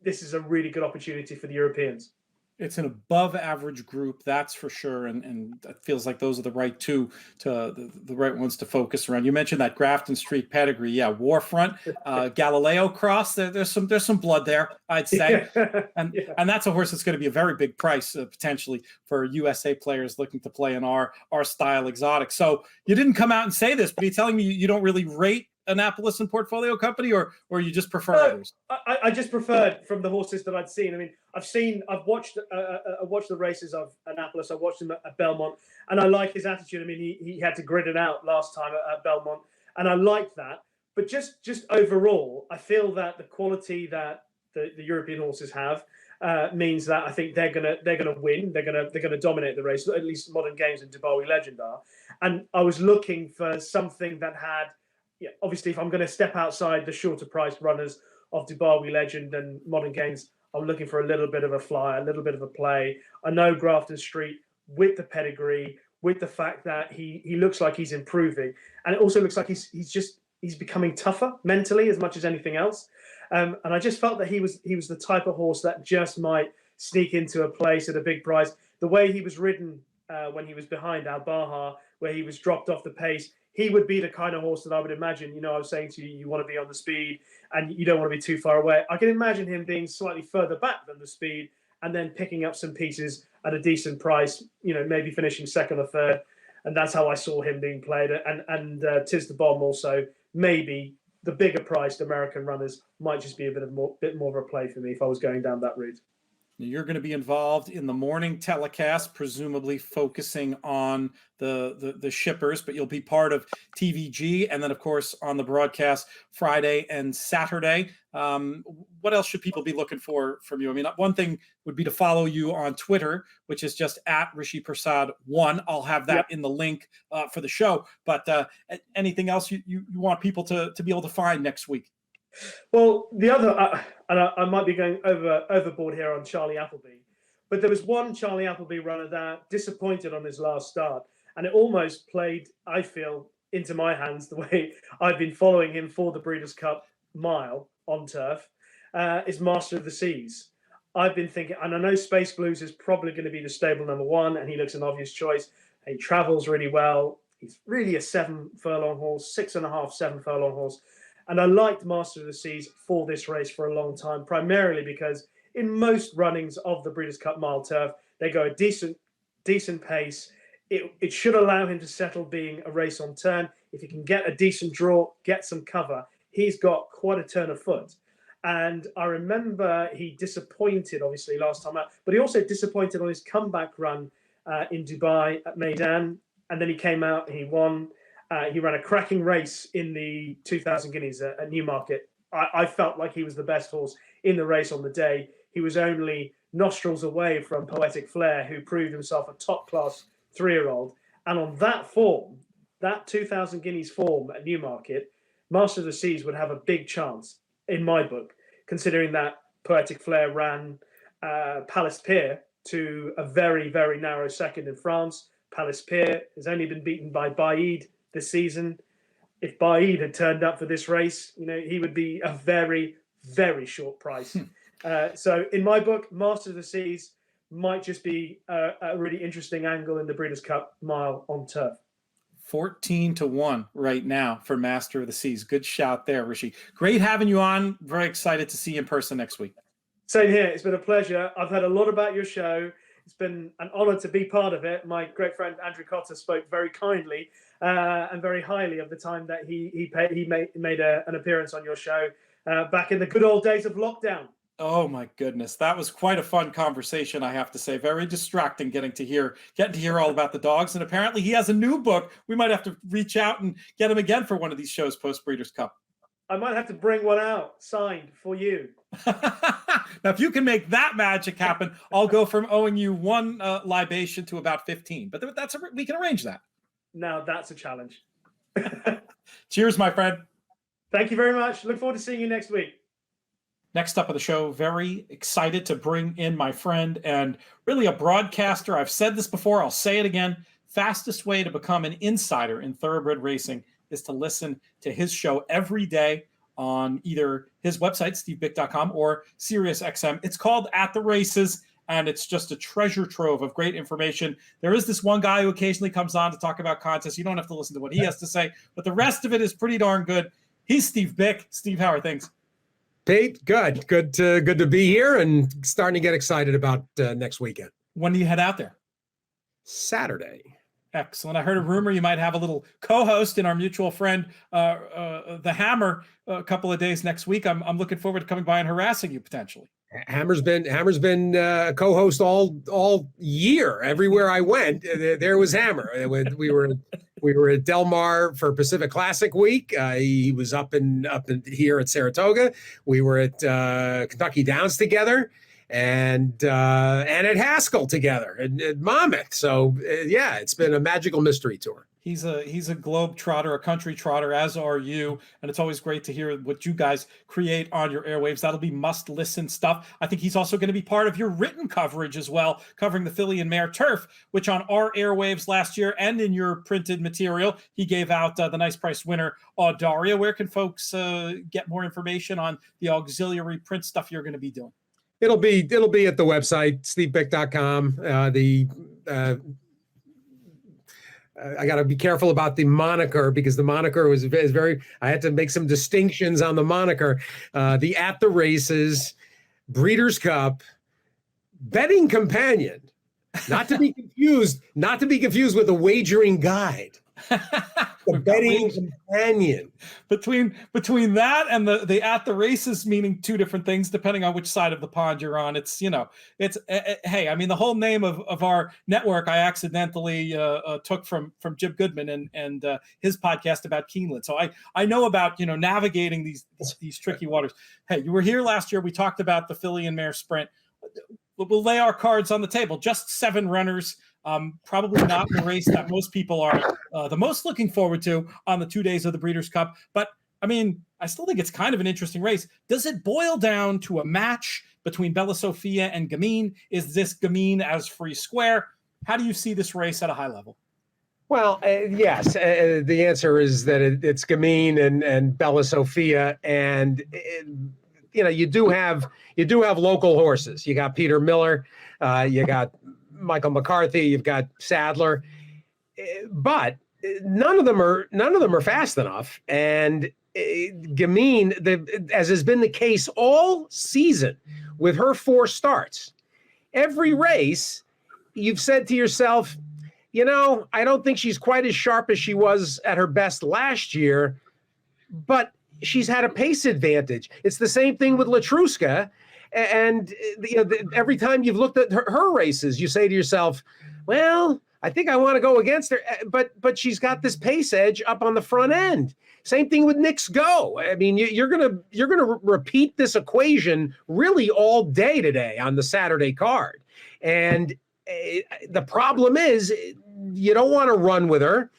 this is a really good opportunity for the Europeans. It's an above average group, that's for sure. And it feels like those are the right the right ones to focus around. You mentioned that Grafton Street pedigree. Yeah. Warfront, Galileo Cross. There's some blood there, I'd say. And that's a horse that's going to be a very big price potentially for USA players looking to play in our style exotic. So you didn't come out and say this, but are you telling me you don't really rate Annapolis and Portfolio Company, or you just prefer others? I just preferred from the horses that I'd seen. I mean, I've watched the races of Annapolis. I watched him at Belmont, and I like his attitude. I mean, he had to grit it out last time at Belmont, and I like that. But just overall, I feel that the quality that the European horses have means that I think they're gonna win. They're gonna dominate the race. At least Modern Games and Dubai Legend are. And I was looking for something that had. Yeah, obviously, if I'm going to step outside the shorter priced runners of Dubai Legend and Modern Games, I'm looking for a little bit of a flyer, a little bit of a play. I know Grafton Street, with the pedigree, with the fact that he looks like he's improving, and it also looks like he's becoming tougher mentally as much as anything else. And I just felt that he was the type of horse that just might sneak into a place at a big price. The way he was ridden when he was behind Al Baha, where he was dropped off the pace. He would be the kind of horse that I would imagine, I was saying to you, you want to be on the speed and you don't want to be too far away. I can imagine him being slightly further back than the speed and then picking up some pieces at a decent price, maybe finishing second or third. And that's how I saw him being played. And Tis the Bomb also, maybe the bigger priced American runners might just be a bit more of a play for me if I was going down that route. You're going to be involved in the morning telecast, presumably focusing on the shippers, but you'll be part of TVG, and then of course on the broadcast Friday and Saturday. What else should people be looking for from you? I mean, one thing would be to follow you on Twitter, which is just at Rishi Persad 1. I'll have that in the link for the show. But anything else you want people to be able to find next week? Well, the other, and I might be going overboard here on Charlie Appleby, but there was one Charlie Appleby runner that disappointed on his last start, and it almost played, I feel, into my hands the way I've been following him for the Breeders' Cup Mile on turf, is Master of the Seas. I've been thinking, and I know Space Blues is probably going to be the stable number one, and he looks an obvious choice. He travels really well. He's really a 7 furlong horse, 6.5, 7 furlong horse. And I liked Master of the Seas for this race for a long time, primarily because in most runnings of the Breeders' Cup Mile turf, they go a decent pace. It should allow him to settle being a race on turn. If he can get a decent draw, get some cover, he's got quite a turn of foot. And I remember he disappointed, obviously, last time out, but he also disappointed on his comeback run in Dubai at Meydan. And then he came out and he won. He ran a cracking race in the 2,000 Guineas at Newmarket. I felt like he was the best horse in the race on the day. He was only nostrils away from Poetic Flair, who proved himself a top-class 3-year-old. And on that form, that 2,000 Guineas form at Newmarket, Master of the Seas would have a big chance, in my book, considering that Poetic Flair ran Palace Pier to a very, very narrow second in France. Palace Pier has only been beaten by Baid this season. If Baid had turned up for this race, he would be a very, very short price. So in my book, Master of the Seas might just be a really interesting angle in the Breeders' Cup Mile on turf. 14-1 right now for Master of the Seas. Good shout there, Rishi. Great having you on. Very excited to see you in person next week. Same here. It's been a pleasure. I've heard a lot about your show. It's been an honor to be part of it. My great friend Andrew Cotter spoke very kindly and very highly of the time that he made an appearance on your show back in the good old days of lockdown. Oh my goodness, that was quite a fun conversation, I have to say. Very distracting getting to hear all about the dogs. And apparently he has a new book. We might have to reach out and get him again for one of these shows post Breeders' Cup. I might have to bring one out signed for you. Now, if you can make that magic happen, I'll go from owing you one libation to about 15. But we can arrange that. Now that's a challenge. Cheers, my friend. Thank you very much. Look forward to seeing you next week. Next up on the show, very excited to bring in my friend and really a broadcaster. I've said this before, I'll say it again. Fastest way to become an insider in thoroughbred racing is to listen to his show every day on either his website, stevebick.com, or SiriusXM. It's called At the Races, and it's just a treasure trove of great information. There is this one guy who occasionally comes on to talk about contests. You don't have to listen to what he has to say, but the rest of it is pretty darn good. He's Steve Bick. Steve, how are things? Pete, good to be here and starting to get excited about next weekend. When do you head out there? Saturday. Excellent. I heard a rumor you might have a little co-host in our mutual friend, the Hammer, a couple of days next week. I'm looking forward to coming by and harassing you potentially. Hammer's been a co-host all year. Everywhere I went, there was Hammer. We were at Del Mar for Pacific Classic Week. He was up in here at Saratoga. We were at Kentucky Downs together, and at Haskell together at Monmouth. So yeah, it's been a magical mystery tour. He's a globe trotter, a country trotter, as are you. And it's always great to hear what you guys create on your airwaves. That'll be must listen stuff. I think he's also going to be part of your written coverage as well, covering the Filly and Mare turf, which on our airwaves last year and in your printed material, he gave out the nice price winner, Audaria. Where can folks get more information on the auxiliary print stuff you're going to be doing? It'll be at the website, stevebick.com. I got to be careful about the moniker because the moniker is very, I had to make some distinctions on the moniker. The At the Races, Breeders' Cup, Betting Companion, not to be confused with a wagering guide. The betting companion. Between that and the at the races meaning two different things depending on which side of the pond you're on. It's hey, I mean, the whole name of our network I accidentally took from Jim Goodman and his podcast about Keeneland. So I know about navigating these tricky waters. Hey, you were here last year. We talked about the Filly and Mare Sprint. We'll lay our cards on the table. Just 7 runners. Probably not the race that most people are the most looking forward to on the 2 days of the Breeders' Cup. But, I mean, I still think it's kind of an interesting race. Does it boil down to a match between Bella Sofia and Gamine? Is this Gamine as free square? How do you see this race at a high level? Well, yes. The answer is that it's Gamine and Bella Sofia. And, you do have local horses. You got Peter Miller. You got Michael McCarthy, you've got Sadler, but none of them are fast enough. And Gamine, as has been the case all season with her 4 starts, every race you've said to yourself, I don't think she's quite as sharp as she was at her best last year, but she's had a pace advantage. It's the same thing with Latruska. And every time you've looked at her races, you say to yourself, well, I think I want to go against her, but she's got this pace edge up on the front end. Same thing with Nick's Go. I mean, you're gonna repeat this equation really all day today on the Saturday card. And the problem is you don't want to run with her,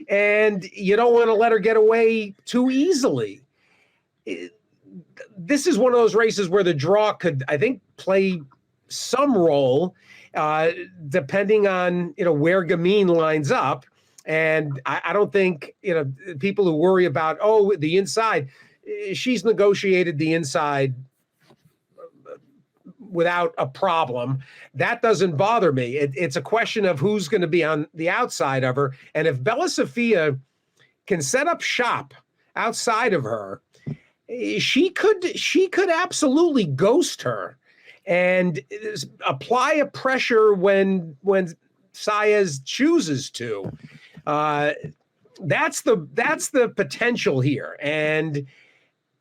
and you don't want to let her get away too easily. This is one of those races where the draw could, I think, play some role depending on, where Gamine lines up. And I don't think, people who worry about, the inside, she's negotiated the inside without a problem. That doesn't bother me. It's a question of who's going to be on the outside of her. And if Bella Sofia can set up shop outside of her, she could absolutely ghost her and apply a pressure when Saez chooses to. That's the potential here. And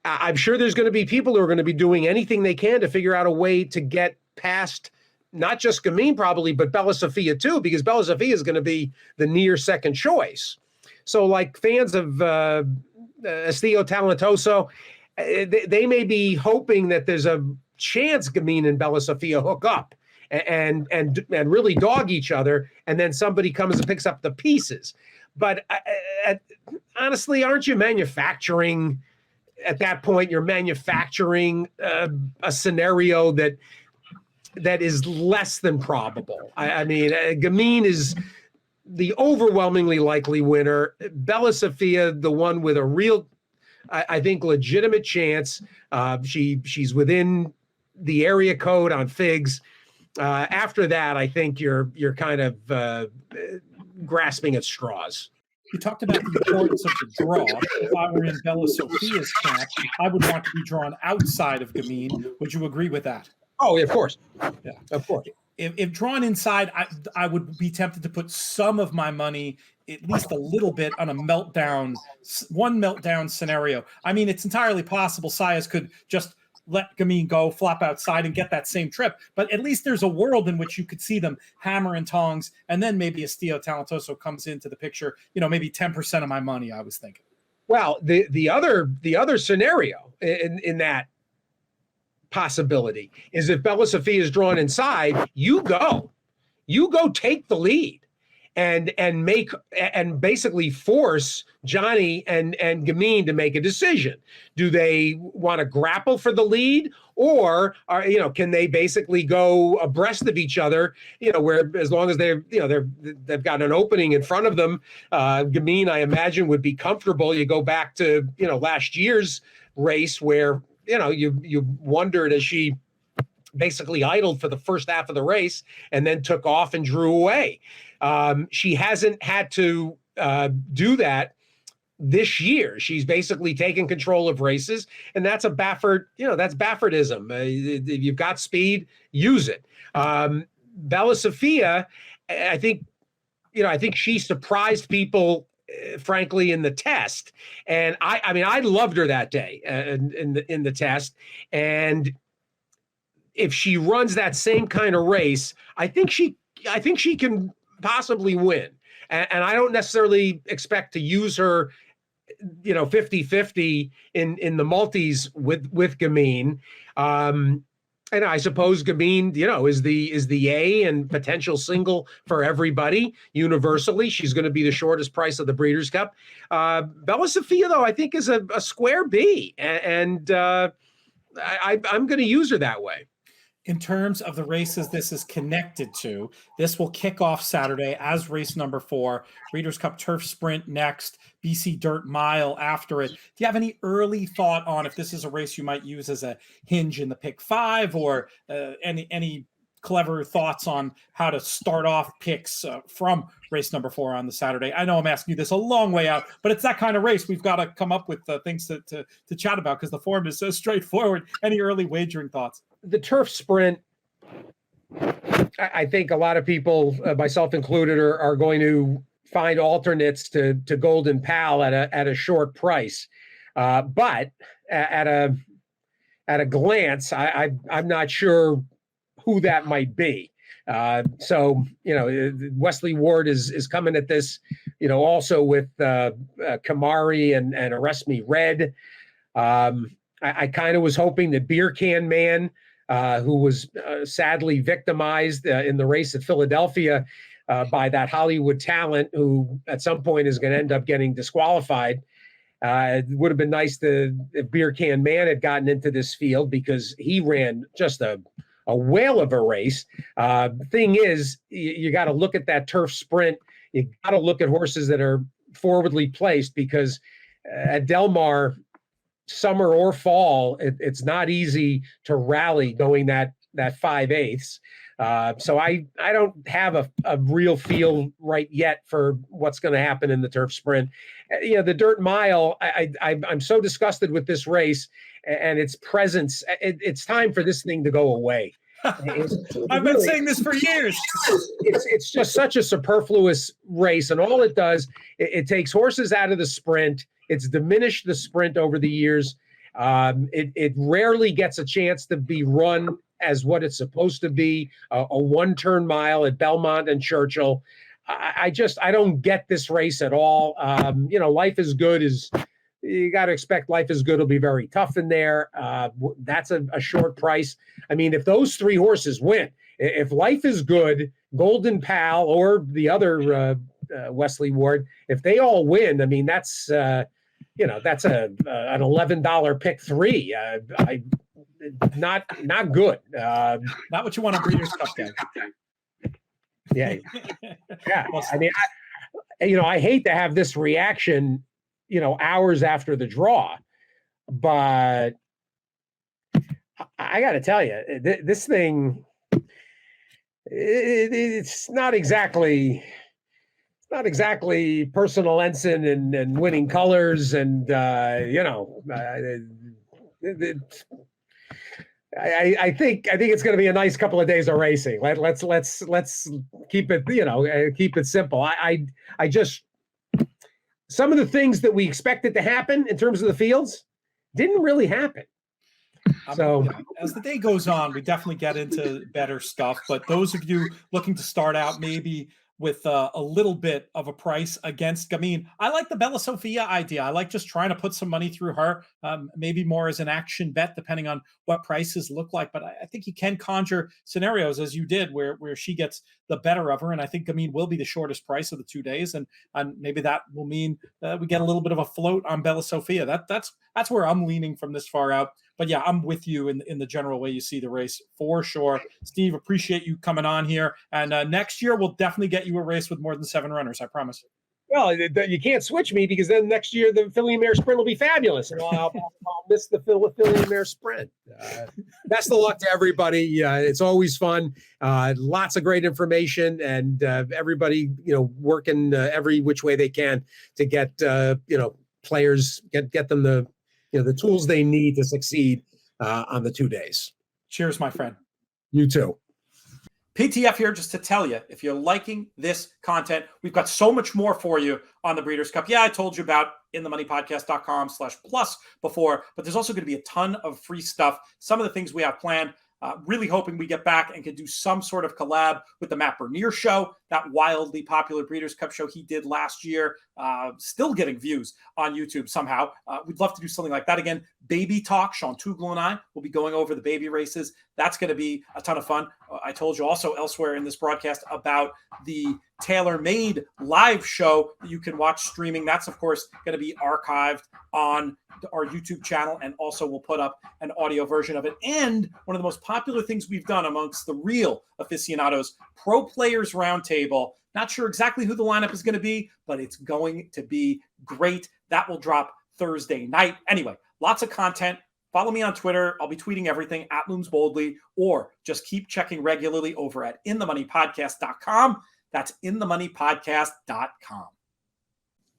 I'm sure there's going to be people who are going to be doing anything they can to figure out a way to get past not just Gamine probably, but Bella Sofia too, because Bella Sofia is going to be the near second choice. So like fans of Estilo Talentoso, they may be hoping that there's a chance Gamine and Bella Sofia hook up and really dog each other, and then somebody comes and picks up the pieces. But honestly, aren't you manufacturing at that point? You're manufacturing a scenario that is less than probable. I mean, Gamine is the overwhelmingly likely winner. Bella Sofia, the one with a real, I think, legitimate chance. She's within the area code on figs. After that, I think you're kind of grasping at straws. You talked about the importance of the draw. If I were in Bella Sofia's camp, I would want to be drawn outside of Gamine. Would you agree with that? Oh, of course. Yeah, of course. If drawn inside, I would be tempted to put some of my money, at least a little bit, on one meltdown scenario. I mean, it's entirely possible Saez could just let Gamine go, flop outside, and get that same trip. But at least there's a world in which you could see them hammer and tongs, and then maybe Estilo Talentoso comes into the picture. Maybe 10% of my money, I was thinking. Well, the other scenario in that possibility is if Bella Sofia is drawn inside, you go take the lead and basically force Johnny and Gamine to make a decision. Do they want to grapple for the lead, or can they basically go abreast of each other? Where as long as they've got an opening in front of them, Gamine, I imagine, would be comfortable. You go back to last year's race where you wondered as she basically idled for the first half of the race and then took off and drew away. She hasn't had to do that this year. She's basically taken control of races, and that's a Baffert, that's Bafferdism. If you've got speed, use it. Bella Sofia, I think she surprised people frankly, in the test. And I mean, I loved her that day in the test. And if she runs that same kind of race, I think she can possibly win. And I don't necessarily expect to use her, 50-50 in the multis with Gamine. And I suppose Gamine, is the A and potential single for everybody universally. She's going to be the shortest price of the Breeders' Cup. Bella Sophia, though, I think is a square B, and I'm going to use her that way. In terms of the races this is connected to, this will kick off Saturday as race number 4, Breeders' Cup Turf Sprint next, BC Dirt Mile after it. Do you have any early thought on if this is a race you might use as a hinge in the pick 5, or any clever thoughts on how to start off picks from race number 4 on the Saturday? I know I'm asking you this a long way out, but it's that kind of race. We've got to come up with things to chat about because the form is so straightforward. Any early wagering thoughts? The turf sprint, I think a lot of people, myself included, are going to find alternates to Golden Pal at a short price. But at a glance, I'm not sure who that might be. So Wesley Ward is coming at this, also with Kamari and Arrest Me Red. I kind of was hoping that Beer Can Man, who was sadly victimized in the race at Philadelphia by that Hollywood talent, who at some point is going to end up getting disqualified. It would have been nice if Beer Can Man had gotten into this field, because he ran just a whale of a race. Thing is, you got to look at that turf sprint. You got to look at horses that are forwardly placed, because at Del Mar, summer or fall, it's not easy to rally going that 5/8. So I don't have a real feel right yet for what's going to happen in the turf sprint. The Dirt Mile, I'm so disgusted with this race and its presence. It's time for this thing to go away. I've been saying this for years. It's just such a superfluous race, and all it does, it takes horses out of the sprint. It's diminished the sprint over the years. It rarely gets a chance to be run as what it's supposed to be, a one-turn mile at Belmont and Churchill. I don't get this race at all. Life is Good you got to expect Life is Good will be very tough in there. That's a short price. I mean, if those 3 horses win, if Life is Good, Golden Pal, or the other Wesley Ward, if they all win, I mean, that's an $11 pick 3. Not good. Not what you want a Breeders' Cup game. Yeah. I mean, I hate to have this reaction, hours after the draw, but I got to tell you, this thing, it's not exactly personal ensign and winning colors, and I think it's going to be a nice couple of days of racing. Let's keep it keep it simple. I just, some of the things that we expected to happen in terms of the fields didn't really happen. So as the day goes on, we definitely get into better stuff. But those of you looking to start out maybe with a little bit of a price against Gamine, I like the Bella Sophia idea. I like just trying to put some money through her, maybe more as an action bet, depending on what prices look like. But I think you can conjure scenarios, as you did, where she gets the better of her. And I think Gamine will be the shortest price of the 2 days. And maybe that will mean we get a little bit of a float on Bella Sophia. That's where I'm leaning from this far out. But yeah, I'm with you in the general way you see the race for sure. Steve, appreciate you coming on here. And next year, we'll definitely get you a race with more than 7 runners, I promise. Well, you can't switch me, because then next year the Filly and Mare Sprint will be fabulous, and I'll miss the Filly and Mare Sprint. Best of luck to everybody. It's always fun. Lots of great information, and everybody, working every which way they can to get players, get them the tools they need to succeed on the 2 days. Cheers, my friend. You too. PTF here just to tell you, if you're liking this content, we've got so much more for you on the Breeders' Cup. Yeah, I told you about inthemoneypodcast.com/plus before, but there's also going to be a ton of free stuff. Some of the things we have planned, really hoping we get back and can do some sort of collab with the Matt Bernier show, that wildly popular Breeders' Cup show he did last year, still getting views on YouTube somehow. We'd love to do something like that again. Baby Talk, Sean Tugel and I will be going over the baby races. That's going to be a ton of fun. I told you also elsewhere in this broadcast about the TaylorMade live show that you can watch streaming. That's, of course, going to be archived on our YouTube channel, and also we'll put up an audio version of it. And one of the most popular things we've done amongst the real aficionados, Pro Players Roundtable. Not sure exactly who the lineup is going to be, but it's going to be great. That will drop Thursday night. Anyway, lots of content. Follow me on Twitter. I'll be tweeting everything at Looms Boldly, or just keep checking regularly over at inthemoneypodcast.com. That's inthemoneypodcast.com.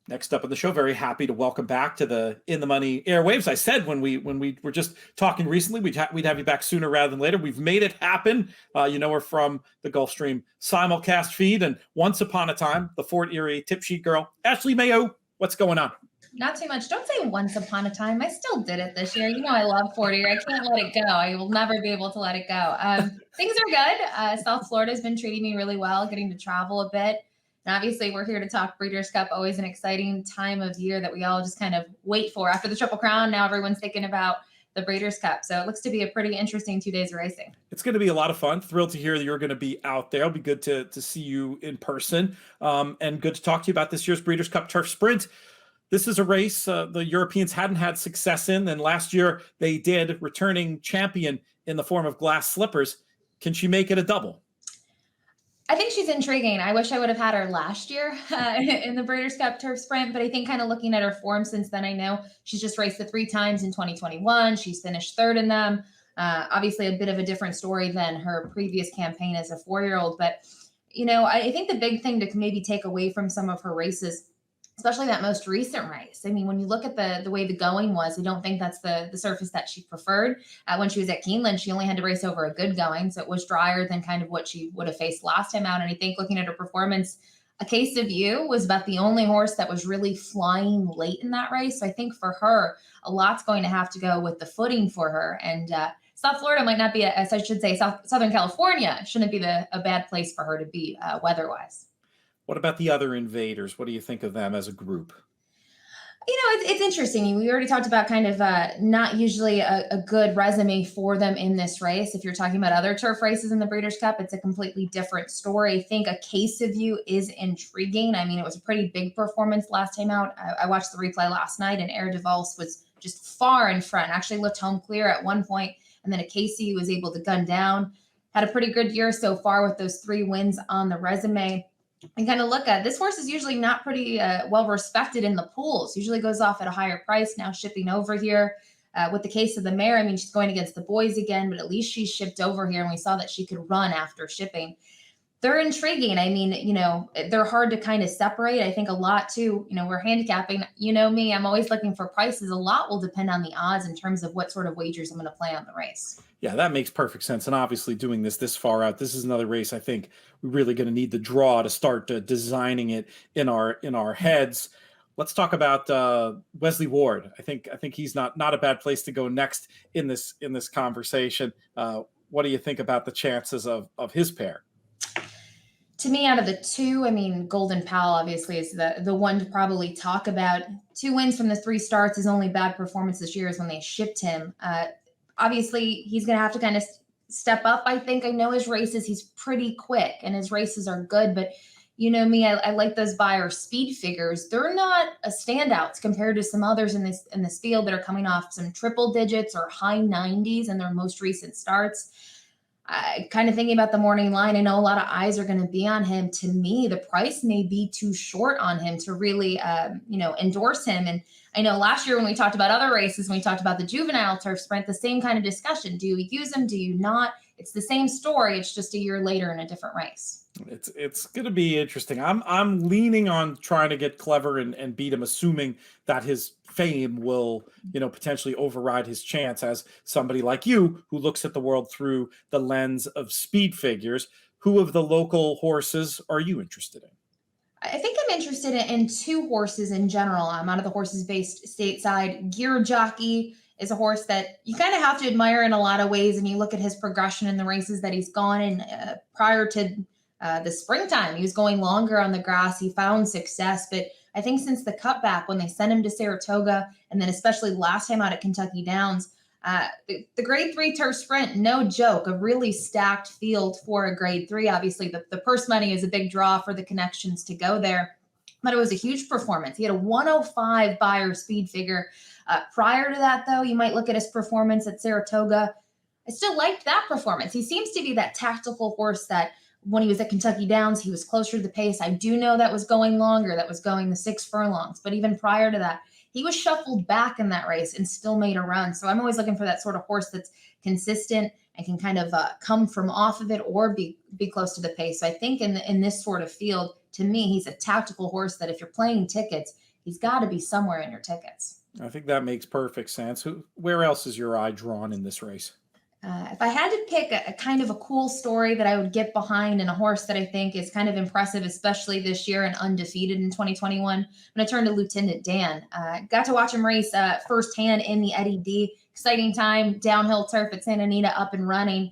Next up on the show, very happy to welcome back to the In the Money airwaves. I said when we were just talking recently, we'd have you back sooner rather than later. We've made it happen. We're from the Gulfstream simulcast feed, and once upon a time, the Fort Erie tip sheet girl, Ashley Mailloux. What's going on? Not too much. Don't say once upon a time. I still did it this year. You know I love Fort Erie. I can't let it go. I will never be able to let it go. Things are good. South Florida has been treating me really well, getting to travel a bit. And obviously, we're here to talk Breeders' Cup, always an exciting time of year that we all just kind of wait for. After the Triple Crown, now everyone's thinking about the Breeders' Cup. So it looks to be a pretty interesting 2 days of racing. It's going to be a lot of fun. Thrilled to hear that you're going to be out there. It'll be good to see you in person, and good to talk to you about this year's Breeders' Cup Turf Sprint. This is a race the Europeans hadn't had success in, and last year they did, returning champion in the form of Glass Slippers. Can she make it a double? I think she's intriguing. I wish I would have had her last year in the Breeders' Cup Turf Sprint, but I think kind of looking at her form since then, I know she's just raced the 3 times in 2021. She's finished 3rd in them. Obviously a bit of a different story than her previous campaign as a 4-year-old. But, I think the big thing to maybe take away from some of her races, especially that most recent race. I mean, when you look at the way the going was, I don't think that's the surface that she preferred. When she was at Keeneland, she only had to race over a good going, so it was drier than kind of what she would have faced last time out. And I think looking at her performance, A Case of You was about the only horse that was really flying late in that race. So I think for her, a lot's going to have to go with the footing for her. And South Florida might not be, Southern California shouldn't be a bad place for her to be weather-wise. What about the other invaders? What do you think of them as a group? It's interesting. We already talked about kind of not usually a good resume for them in this race. If you're talking about other turf races in the Breeders' Cup, it's a completely different story. I think A Case of You is intriguing. I mean, it was a pretty big performance last time out. I watched the replay last night, and Air de Valse was just far in front, actually looked home clear at one point, and then A Case of You was able to gun down. Had a pretty good year so far with those 3 wins on the resume. And kind of look at this horse is usually not pretty well respected in the pools. Usually goes off at a higher price. Now shipping over here with the Case of the Mare. I mean, she's going against the boys again, but at least she's shipped over here, and we saw that she could run after shipping. They're intriguing. I mean, they're hard to kind of separate. I think a lot too, we're handicapping. You know me, I'm always looking for prices. A lot will depend on the odds in terms of what sort of wagers I'm going to play on the race. Yeah, that makes perfect sense. And obviously doing this far out, this is another race I think we're really going to need the draw to start designing it in our heads. Let's talk about Wesley Ward. I think he's not a bad place to go next in this conversation. What do you think about the chances of his pair? To me, out of the 2, I mean, Golden Pal obviously is the one to probably talk about. 2 wins from the 3 starts. His only bad performance this year is when they shipped him. Obviously, he's going to have to kind of step up, I think. I know his races, he's pretty quick, and his races are good. But you know me, I like those Beyer speed figures. They're not a standouts compared to some others in this field that are coming off some triple digits or high 90s in their most recent starts. Kind of thinking about the morning line, I know a lot of eyes are going to be on him. To me, the price may be too short on him to really, endorse him. And I know last year when we talked about other races, when we talked about the Juvenile Turf Sprint, the same kind of discussion. Do you use him? Do you not? It's the same story. It's just a year later in a different race. It's going to be interesting. I'm leaning on trying to get clever and beat him, assuming that his fame will, potentially override his chance as somebody like you who looks at the world through the lens of speed figures. who of the local horses are you interested in? I think I'm interested in two horses in general. I'm out of the horses based stateside. Gear Jockey is a horse that you kind of have to admire in a lot of ways. And you look at his progression in the races that he's gone in prior to the springtime. He was going longer on the grass. He found success. But I think since the cutback, when they sent him to Saratoga, and then especially last time out at Kentucky Downs, the grade 3 turf sprint, no joke, a really stacked field for a grade 3. Obviously, the purse money is a big draw for the connections to go there, but it was a huge performance. He had a 105 Beyer speed figure. Prior to that, though, you might look at his performance at Saratoga. I still liked that performance. He seems to be that tactical horse that when he was at Kentucky Downs, he was closer to the pace. I do know that was going longer, that was going the 6 furlongs, but even prior to that, he was shuffled back in that race and still made a run. So I'm always looking for that sort of horse that's consistent and can kind of come from off of it or be close to the pace. So I think in this sort of field, to me, he's a tactical horse that if you're playing tickets, he's got to be somewhere in your tickets. I think that makes perfect sense. Where else is your eye drawn in this race? If I had to pick a kind of a cool story that I would get behind and a horse that I think is kind of impressive, especially this year and undefeated in 2021, I'm going to turn to Lieutenant Dan. Got to watch him race firsthand in the Eddie D. Exciting time, downhill turf at Santa Anita, up and running.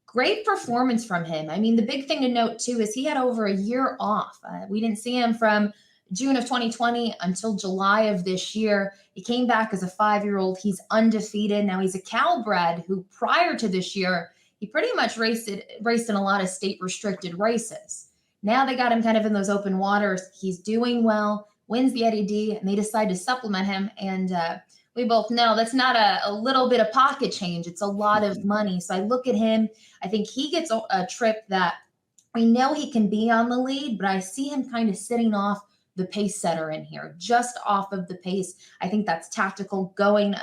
Great performance from him. I mean, the big thing to note, too, is he had over a year off. We didn't see him from June of 2020 until July of this year. He came back as a 5-year-old. He's undefeated. Now he's a Calbred who prior to this year, he pretty much raced in a lot of state restricted races. Now they got him kind of in those open waters. He's doing well, wins the Eddie D, and they decide to supplement him. And we both know that's not a little bit of pocket change. It's a lot of money. So I look at him. I think he gets a trip that we know he can be on the lead, but I see him kind of sitting off the pace setter in here, just off of the pace. I think that's tactical going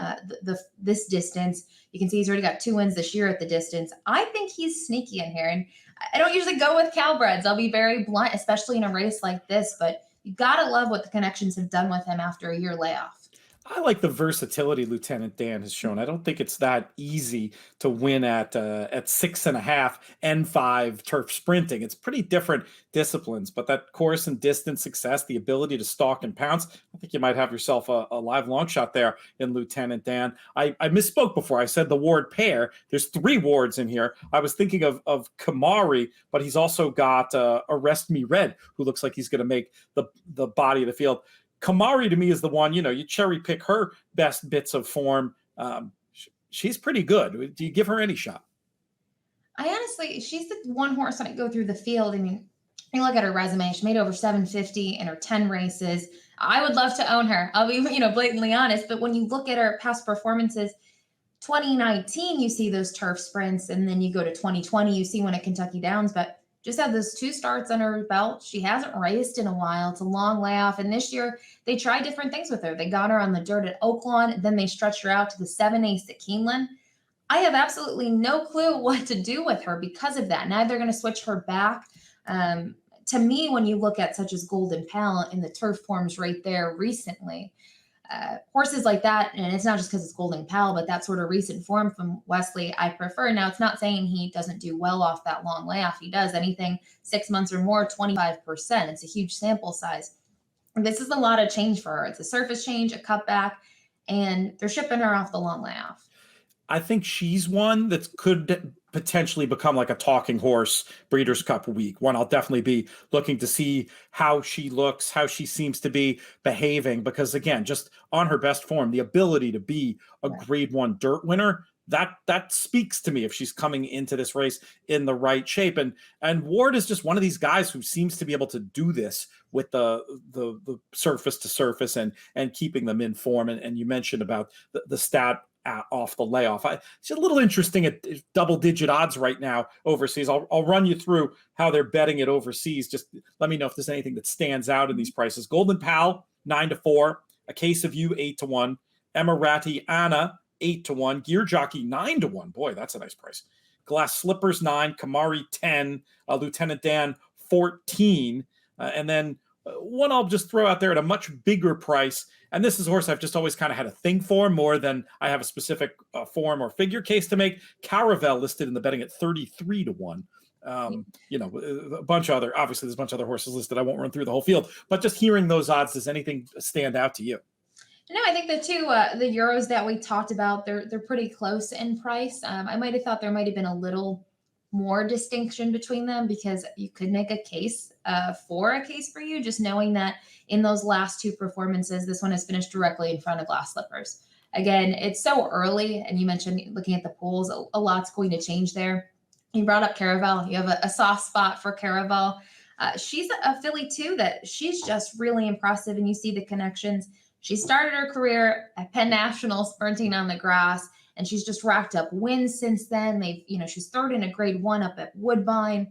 this distance. You can see he's already got 2 wins this year at the distance. I think he's sneaky in here. And I don't usually go with Calbreds. I'll be very blunt, especially in a race like this, but you got to love what the connections have done with him after a year layoff. I like the versatility Lieutenant Dan has shown. I don't think it's that easy to win at 6.5 and 5 turf sprinting. It's pretty different disciplines, but that course and distance success, the ability to stalk and pounce, I think you might have yourself a live long shot there in Lieutenant Dan. I misspoke before. I said the ward pair. There's 3 wards in here. I was thinking of Kamari, but he's also got Arrest Me Red, who looks like he's going to make the body of the field. Kamari to me is the one, you cherry pick her best bits of form. She's pretty good. Do you give her any shot? I honestly, she's the one horse when I go through the field. I mean, you look at her resume, she made over 750 in her 10 races. I would love to own her. I'll be, blatantly honest. But when you look at her past performances, 2019, you see those turf sprints. And then you go to 2020, you see one at Kentucky Downs. But just had those 2 starts under her belt. She hasn't raced in a while. It's a long layoff. And this year, they tried different things with her. They got her on the dirt at Oaklawn. Then they stretched her out to the 7/8 at Keeneland. I have absolutely no clue what to do with her because of that. Now they're going to switch her back. To me, when you look at such as Golden Pal in the turf forms right there recently, horses like that, and it's not just because it's Golden Pal, but that sort of recent form from Wesley, I prefer. Now, it's not saying he doesn't do well off that long layoff. He does. Anything 6 months or more, 25%. It's a huge sample size. And this is a lot of change for her. It's a surface change, a cutback, and they're shipping her off the long layoff. I think she's one that could potentially become like a talking horse Breeders' Cup week. One I'll definitely be looking to see how she looks, how she seems to be behaving, because again, just on her best form, the ability to be a grade 1 dirt winner, that speaks to me if she's coming into this race in the right shape. And Ward is just one of these guys who seems to be able to do this with the surface to surface and keeping them in form. And you mentioned about the stat off the layoff. It's a little interesting at double-digit odds right now overseas. I'll run you through how they're betting it overseas. Just let me know if there's anything that stands out in these prices. Golden Pal, 9-4. A Case of You, 8-1. Emirati Anna, 8-1. Gear Jockey, 9-1. Boy, that's a nice price. Glass Slippers, 9. Kamari, 10. Lieutenant Dan, 14. And then one I'll just throw out there at a much bigger price. And this is a horse I've just always kind of had a thing for more than I have a specific form or figure case to make. Caravel listed in the betting at 33-1. A bunch of other, obviously there's a bunch of other horses listed. I won't run through the whole field, but just hearing those odds, does anything stand out to you? No, I think the two the Euros that we talked about, they're pretty close in price. I might have thought there might have been a little more distinction between them because you could make a case for you, just knowing that in those last two performances, this one has finished directly in front of Glass Slippers. Again, it's so early, and you mentioned looking at the polls, a lot's going to change there. You brought up Caravel. You have a soft spot for Caravel. She's a filly too that she's just really impressive, and you see the connections. She started her career at Penn National sprinting on the grass, and she's just racked up wins since then. She's third in a Grade 1 up at Woodbine.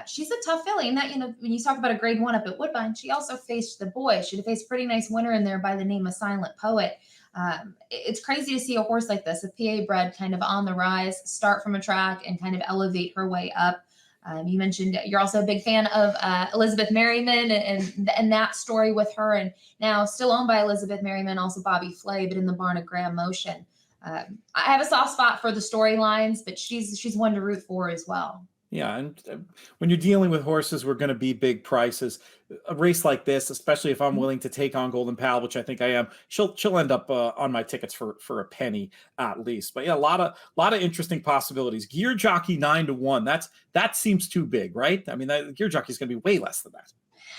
She's a tough filly, and that, when you talk about a Grade 1 up at Woodbine, she also faced the boys. She'd have faced a pretty nice winner in there by the name of Silent Poet. It's crazy to see a horse like this, a PA bred, kind of on the rise, start from a track and kind of elevate her way up. You mentioned you're also a big fan of Elizabeth Merriman and that story with her, and now still owned by Elizabeth Merriman, also Bobby Flay, but in the barn of Graham Motion. I have a soft spot for the storylines, but she's one to root for as well. Yeah, and when you're dealing with horses, we're going to be big prices. A race like this, especially if I'm willing to take on Golden Pal, which I think I am, she'll end up on my tickets for a penny at least. But yeah, a lot of interesting possibilities. Gear Jockey 9-1. That seems too big, right? I mean, that Gear Jockey is going to be way less than that.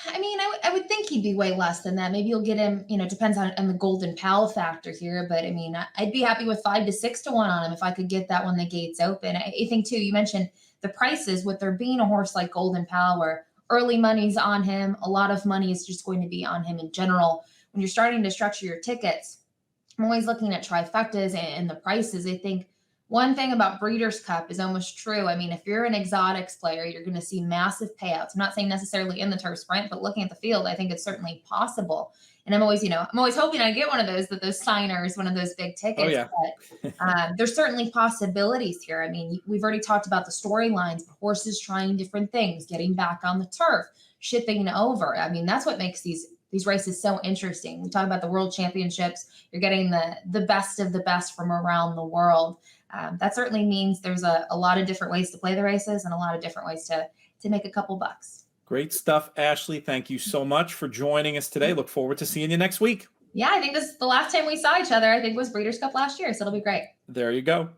I mean, I would think he'd be way less than that. Maybe you'll get him, depends on the Golden Pal factor here. But I mean, I'd be happy with 5 to 6 to 1 on him if I could get that when the gate's open. I think too, you mentioned the prices with there being a horse like Golden Pal where early money's on him, a lot of money is just going to be on him in general. When you're starting to structure your tickets, I'm always looking at trifectas and the prices. I think one thing about Breeders' Cup is almost true. I mean, if you're an exotics player, you're going to see massive payouts. I'm not saying necessarily in the turf sprint, but looking at the field, I think it's certainly possible. And I'm always hoping I get one of those signers, one of those big tickets. Oh, yeah. But there's certainly possibilities here. I mean, we've already talked about the storylines, horses trying different things, getting back on the turf, shipping over. I mean, that's what makes these races so interesting. We talk about the World Championships. You're getting the best of the best from around the world. That certainly means there's a lot of different ways to play the races and a lot of different ways to make a couple bucks. Great stuff, Ashley. Thank you so much for joining us today. Look forward to seeing you next week. Yeah, I think this is the last time we saw each other, I think was Breeders' Cup last year. So it'll be great. There you go.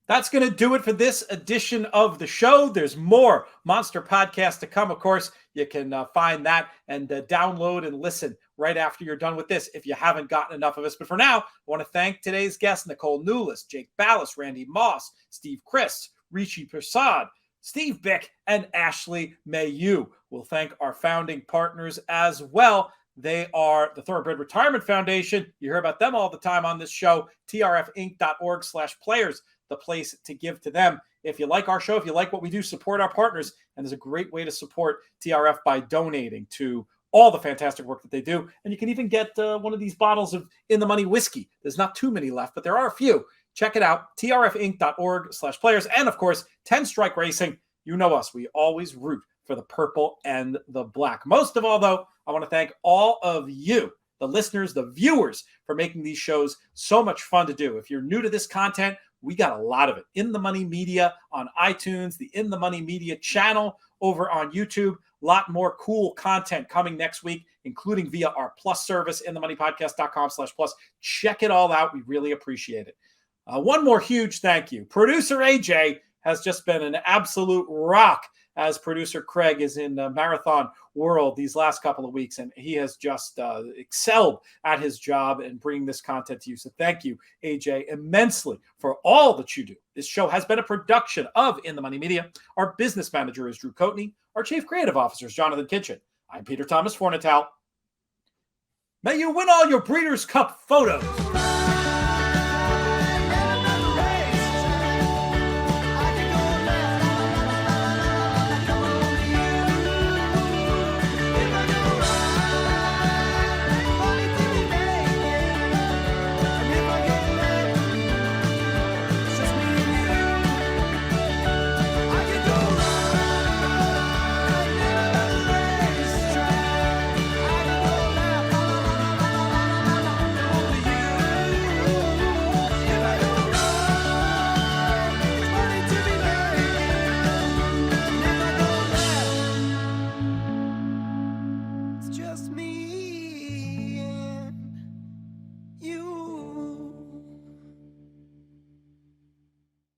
That's going to do it for this edition of the show. There's more Monster Podcast to come. Of course, you can find that and download and listen right after you're done with this if you haven't gotten enough of us. But for now, I want to thank today's guests, Nicolle Neulist, Jake Ballis, Randy Moss, Steve Crist, Rishi Persad, Steve Bick, and Ashley Mailloux. We'll thank our founding partners as well. They are the Thoroughbred Retirement Foundation. You hear about them all the time on this show. trfinc.org/players, the place to give to them. If you like our show, if you like what we do, support our partners. And there's a great way to support TRF by donating to all the fantastic work that they do. And you can even get one of these bottles of In the Money whiskey. There's not too many left, but there are a few. Check it out, trfinc.org/players. And of course, 10 Strike Racing. You know us. We always root for the purple and the black. Most of all, though, I want to thank all of you, the listeners, the viewers, for making these shows so much fun to do. If you're new to this content, we got a lot of it. In the Money Media on iTunes, the In the Money Media channel over on YouTube. A lot more cool content coming next week, including via our Plus service, inthemoneypodcast.com/plus. Check it all out. We really appreciate it. One more huge thank you. Producer AJ has just been an absolute rock as producer Craig is in the marathon world these last couple of weeks, and he has just excelled at his job and bringing this content to you. So thank you, AJ, immensely for all that you do. This show has been a production of In the Money Media. Our business manager is Drew Coatney. Our chief creative officer is Jonathan Kitchen. I'm Peter Thomas Fornatal. May you win all your Breeders' Cup photos. lost me.